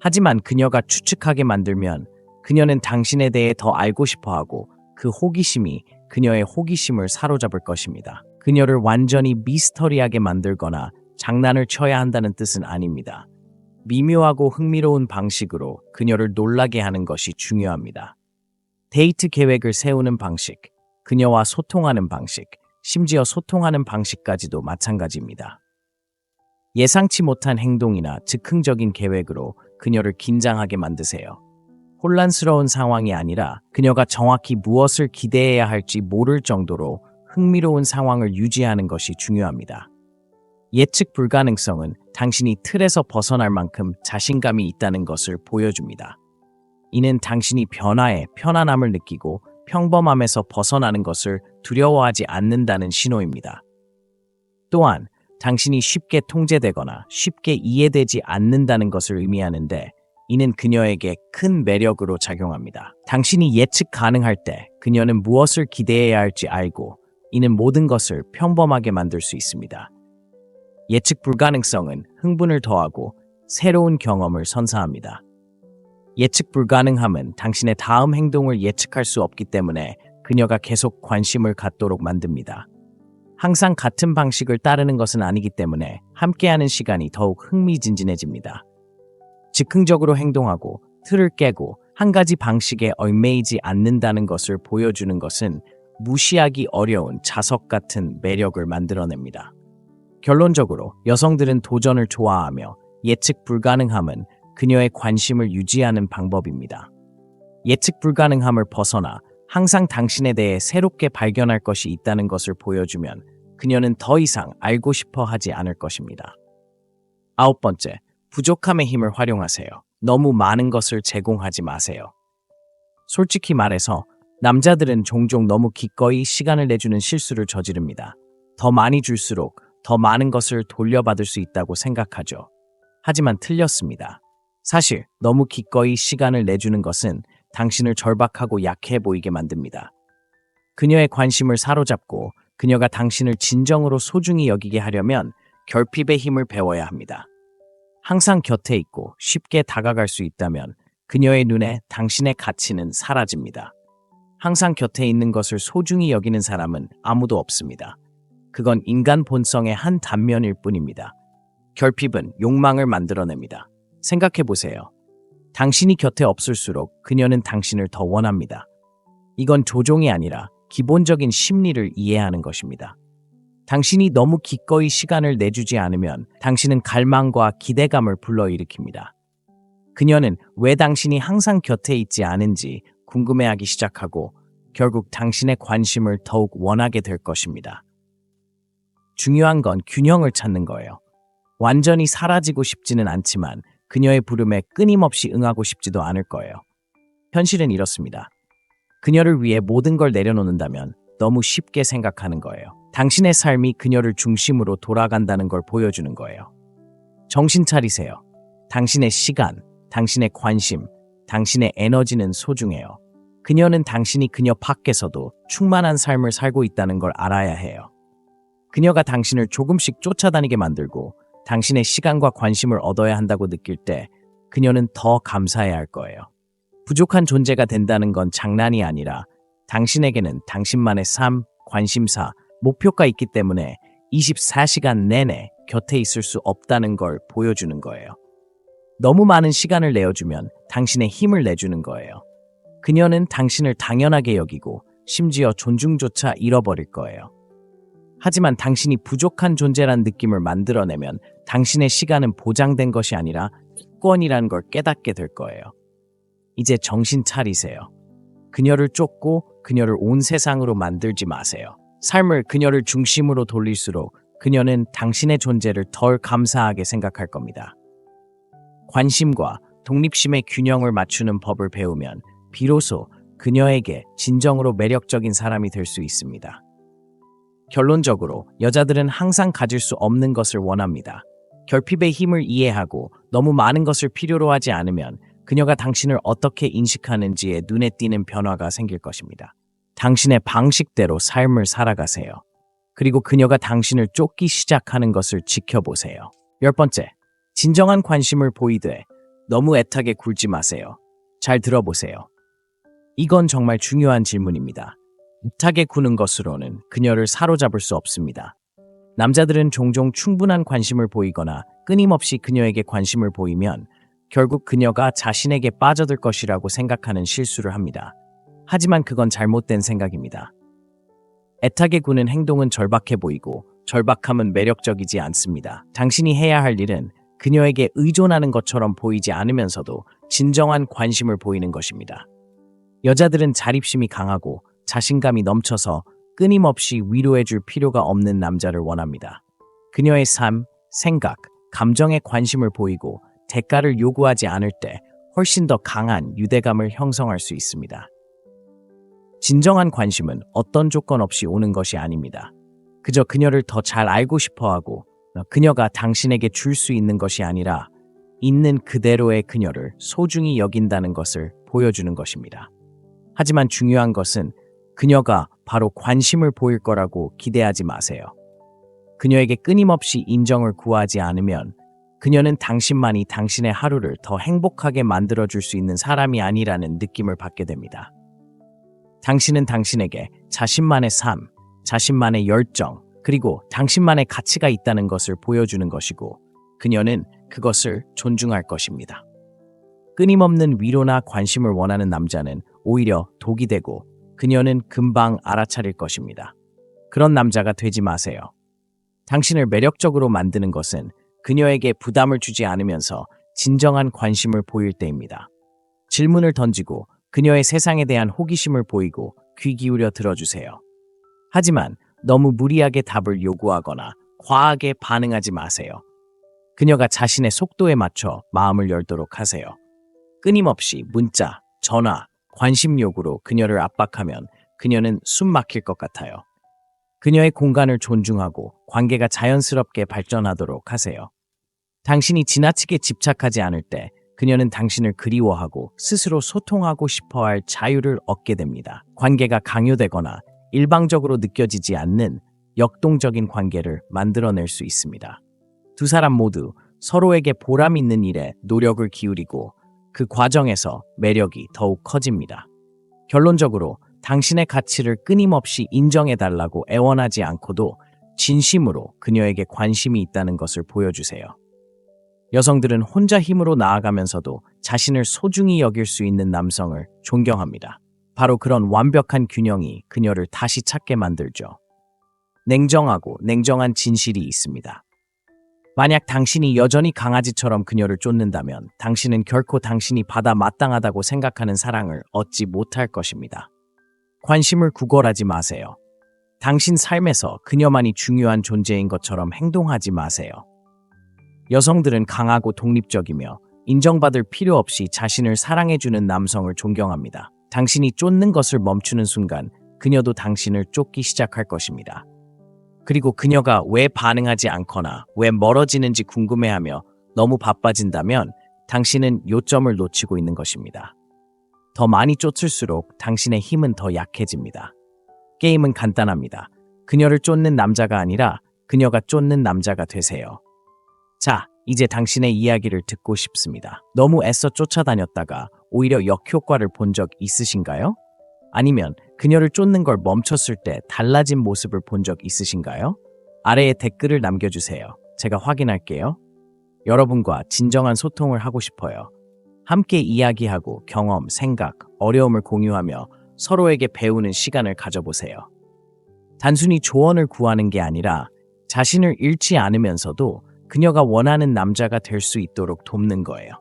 하지만 그녀가 추측하게 만들면 그녀는 당신에 대해 더 알고 싶어 하고 그 호기심이 그녀의 호기심을 사로잡을 것입니다. 그녀를 완전히 미스터리하게 만들거나 장난을 쳐야 한다는 뜻은 아닙니다. 미묘하고 흥미로운 방식으로 그녀를 놀라게 하는 것이 중요합니다. 데이트 계획을 세우는 방식, 그녀와 소통하는 방식, 심지어 소통하는 방식까지도 마찬가지입니다. 예상치 못한 행동이나 즉흥적인 계획으로 그녀를 긴장하게 만드세요. 혼란스러운 상황이 아니라 그녀가 정확히 무엇을 기대해야 할지 모를 정도로 흥미로운 상황을 유지하는 것이 중요합니다. 예측 불가능성은 당신이 틀에서 벗어날 만큼 자신감이 있다는 것을 보여줍니다. 이는 당신이 변화에 편안함을 느끼고 평범함에서 벗어나는 것을 두려워하지 않는다는 신호입니다. 또한 당신이 쉽게 통제되거나 쉽게 이해되지 않는다는 것을 의미하는데 이는 그녀에게 큰 매력으로 작용합니다. 당신이 예측 가능할 때 그녀는 무엇을 기대해야 할지 알고 이는 모든 것을 평범하게 만들 수 있습니다. 예측 불가능성은 흥분을 더하고 새로운 경험을 선사합니다. 예측 불가능함은 당신의 다음 행동을 예측할 수 없기 때문에 그녀가 계속 관심을 갖도록 만듭니다. 항상 같은 방식을 따르는 것은 아니기 때문에 함께하는 시간이 더욱 흥미진진해집니다. 즉흥적으로 행동하고 틀을 깨고 한 가지 방식에 얽매이지 않는다는 것을 보여주는 것은 무시하기 어려운 자석 같은 매력을 만들어냅니다. 결론적으로 여성들은 도전을 좋아하며 예측 불가능함은 그녀의 관심을 유지하는 방법입니다. 예측 불가능함을 벗어나 항상 당신에 대해 새롭게 발견할 것이 있다는 것을 보여주면 그녀는 더 이상 알고 싶어 하지 않을 것입니다. 아홉 번째, 부족함의 힘을 활용하세요. 너무 많은 것을 제공하지 마세요. 솔직히 말해서 남자들은 종종 너무 기꺼이 시간을 내주는 실수를 저지릅니다. 더 많이 줄수록 더 많은 것을 돌려받을 수 있다고 생각하죠. 하지만 틀렸습니다. 사실 너무 기꺼이 시간을 내주는 것은 당신을 절박하고 약해 보이게 만듭니다. 그녀의 관심을 사로잡고 그녀가 당신을 진정으로 소중히 여기게 하려면 결핍의 힘을 배워야 합니다. 항상 곁에 있고 쉽게 다가갈 수 있다면 그녀의 눈에 당신의 가치는 사라집니다. 항상 곁에 있는 것을 소중히 여기는 사람은 아무도 없습니다. 그건 인간 본성의 한 단면일 뿐입니다. 결핍은 욕망을 만들어냅니다. 생각해 보세요. 당신이 곁에 없을수록 그녀는 당신을 더 원합니다. 이건 조종이 아니라 기본적인 심리를 이해하는 것입니다. 당신이 너무 기꺼이 시간을 내주지 않으면 당신은 갈망과 기대감을 불러일으킵니다. 그녀는 왜 당신이 항상 곁에 있지 않은지 궁금해하기 시작하고 결국 당신의 관심을 더욱 원하게 될 것입니다. 중요한 건 균형을 찾는 거예요. 완전히 사라지고 싶지는 않지만 그녀의 부름에 끊임없이 응하고 싶지도 않을 거예요. 현실은 이렇습니다. 그녀를 위해 모든 걸 내려놓는다면 너무 쉽게 생각하는 거예요. 당신의 삶이 그녀를 중심으로 돌아간다는 걸 보여주는 거예요. 정신 차리세요. 당신의 시간, 당신의 관심, 당신의 에너지는 소중해요. 그녀는 당신이 그녀 밖에서도 충만한 삶을 살고 있다는 걸 알아야 해요. 그녀가 당신을 조금씩 쫓아다니게 만들고 당신의 시간과 관심을 얻어야 한다고 느낄 때 그녀는 더 감사해야 할 거예요. 부족한 존재가 된다는 건 장난이 아니라 당신에게는 당신만의 삶, 관심사, 목표가 있기 때문에 24시간 내내 곁에 있을 수 없다는 걸 보여주는 거예요. 너무 많은 시간을 내어주면 당신의 힘을 내주는 거예요. 그녀는 당신을 당연하게 여기고 심지어 존중조차 잃어버릴 거예요. 하지만 당신이 부족한 존재란 느낌을 만들어내면 당신의 시간은 보장된 것이 아니라 특권이라는 걸 깨닫게 될 거예요. 이제 정신 차리세요. 그녀를 쫓고 그녀를 온 세상으로 만들지 마세요. 삶을 그녀를 중심으로 돌릴수록 그녀는 당신의 존재를 덜 감사하게 생각할 겁니다. 관심과 독립심의 균형을 맞추는 법을 배우면 비로소 그녀에게 진정으로 매력적인 사람이 될 수 있습니다. 결론적으로 여자들은 항상 가질 수 없는 것을 원합니다. 결핍의 힘을 이해하고 너무 많은 것을 필요로 하지 않으면 그녀가 당신을 어떻게 인식하는지에 눈에 띄는 변화가 생길 것입니다. 당신의 방식대로 삶을 살아가세요. 그리고 그녀가 당신을 쫓기 시작하는 것을 지켜보세요. 10번째, 진정한 관심을 보이되 너무 애타게 굴지 마세요. 잘 들어보세요. 이건 정말 중요한 질문입니다. 애타게 구는 것으로는 그녀를 사로잡을 수 없습니다. 남자들은 종종 충분한 관심을 보이거나 끊임없이 그녀에게 관심을 보이면 결국 그녀가 자신에게 빠져들 것이라고 생각하는 실수를 합니다. 하지만 그건 잘못된 생각입니다. 애타게 구는 행동은 절박해 보이고 절박함은 매력적이지 않습니다. 당신이 해야 할 일은 그녀에게 의존하는 것처럼 보이지 않으면서도 진정한 관심을 보이는 것입니다. 여자들은 자립심이 강하고 자신감이 넘쳐서 끊임없이 위로해줄 필요가 없는 남자를 원합니다. 그녀의 삶, 생각, 감정에 관심을 보이고 대가를 요구하지 않을 때 훨씬 더 강한 유대감을 형성할 수 있습니다. 진정한 관심은 어떤 조건 없이 오는 것이 아닙니다. 그저 그녀를 더 잘 알고 싶어하고 그녀가 당신에게 줄 수 있는 것이 아니라 있는 그대로의 그녀를 소중히 여긴다는 것을 보여주는 것입니다. 하지만 중요한 것은 그녀가 바로 관심을 보일 거라고 기대하지 마세요. 그녀에게 끊임없이 인정을 구하지 않으면 그녀는 당신만이 당신의 하루를 더 행복하게 만들어줄 수 있는 사람이 아니라는 느낌을 받게 됩니다. 당신은 당신에게 자신만의 삶, 자신만의 열정, 그리고 당신만의 가치가 있다는 것을 보여주는 것이고 그녀는 그것을 존중할 것입니다. 끊임없는 위로나 관심을 원하는 남자는 오히려 독이 되고 그녀는 금방 알아차릴 것입니다. 그런 남자가 되지 마세요. 당신을 매력적으로 만드는 것은 그녀에게 부담을 주지 않으면서 진정한 관심을 보일 때입니다. 질문을 던지고 그녀의 세상에 대한 호기심을 보이고 귀 기울여 들어주세요. 하지만 너무 무리하게 답을 요구하거나 과하게 반응하지 마세요. 그녀가 자신의 속도에 맞춰 마음을 열도록 하세요. 끊임없이 문자, 전화, 관심 요구로 그녀를 압박하면 그녀는 숨 막힐 것 같아요. 그녀의 공간을 존중하고 관계가 자연스럽게 발전하도록 하세요. 당신이 지나치게 집착하지 않을 때 그녀는 당신을 그리워하고 스스로 소통하고 싶어할 자유를 얻게 됩니다. 관계가 강요되거나 일방적으로 느껴지지 않는 역동적인 관계를 만들어낼 수 있습니다. 두 사람 모두 서로에게 보람 있는 일에 노력을 기울이고 그 과정에서 매력이 더욱 커집니다. 결론적으로 당신의 가치를 끊임없이 인정해달라고 애원하지 않고도 진심으로 그녀에게 관심이 있다는 것을 보여주세요. 여성들은 혼자 힘으로 나아가면서도 자신을 소중히 여길 수 있는 남성을 존경합니다. 바로 그런 완벽한 균형이 그녀를 다시 찾게 만들죠. 냉정하고 냉정한 진실이 있습니다. 만약 당신이 여전히 강아지처럼 그녀를 쫓는다면 당신은 결코 당신이 받아 마땅하다고 생각하는 사랑을 얻지 못할 것입니다. 관심을 구걸하지 마세요. 당신 삶에서 그녀만이 중요한 존재인 것처럼 행동하지 마세요. 여성들은 강하고 독립적이며 인정받을 필요 없이 자신을 사랑해주는 남성을 존경합니다. 당신이 쫓는 것을 멈추는 순간 그녀도 당신을 쫓기 시작할 것입니다. 그리고 그녀가 왜 반응하지 않거나 왜 멀어지는지 궁금해하며 너무 바빠진다면 당신은 요점을 놓치고 있는 것입니다. 더 많이 쫓을수록 당신의 힘은 더 약해집니다. 게임은 간단합니다. 그녀를 쫓는 남자가 아니라 그녀가 쫓는 남자가 되세요. 자, 이제 당신의 이야기를 듣고 싶습니다. 너무 애써 쫓아다녔다가 오히려 역효과를 본 적 있으신가요? 아니면 그녀를 쫓는 걸 멈췄을 때 달라진 모습을 본 적 있으신가요? 아래에 댓글을 남겨주세요. 제가 확인할게요. 여러분과 진정한 소통을 하고 싶어요. 함께 이야기하고 경험, 생각, 어려움을 공유하며 서로에게 배우는 시간을 가져보세요. 단순히 조언을 구하는 게 아니라 자신을 잃지 않으면서도 그녀가 원하는 남자가 될 수 있도록 돕는 거예요.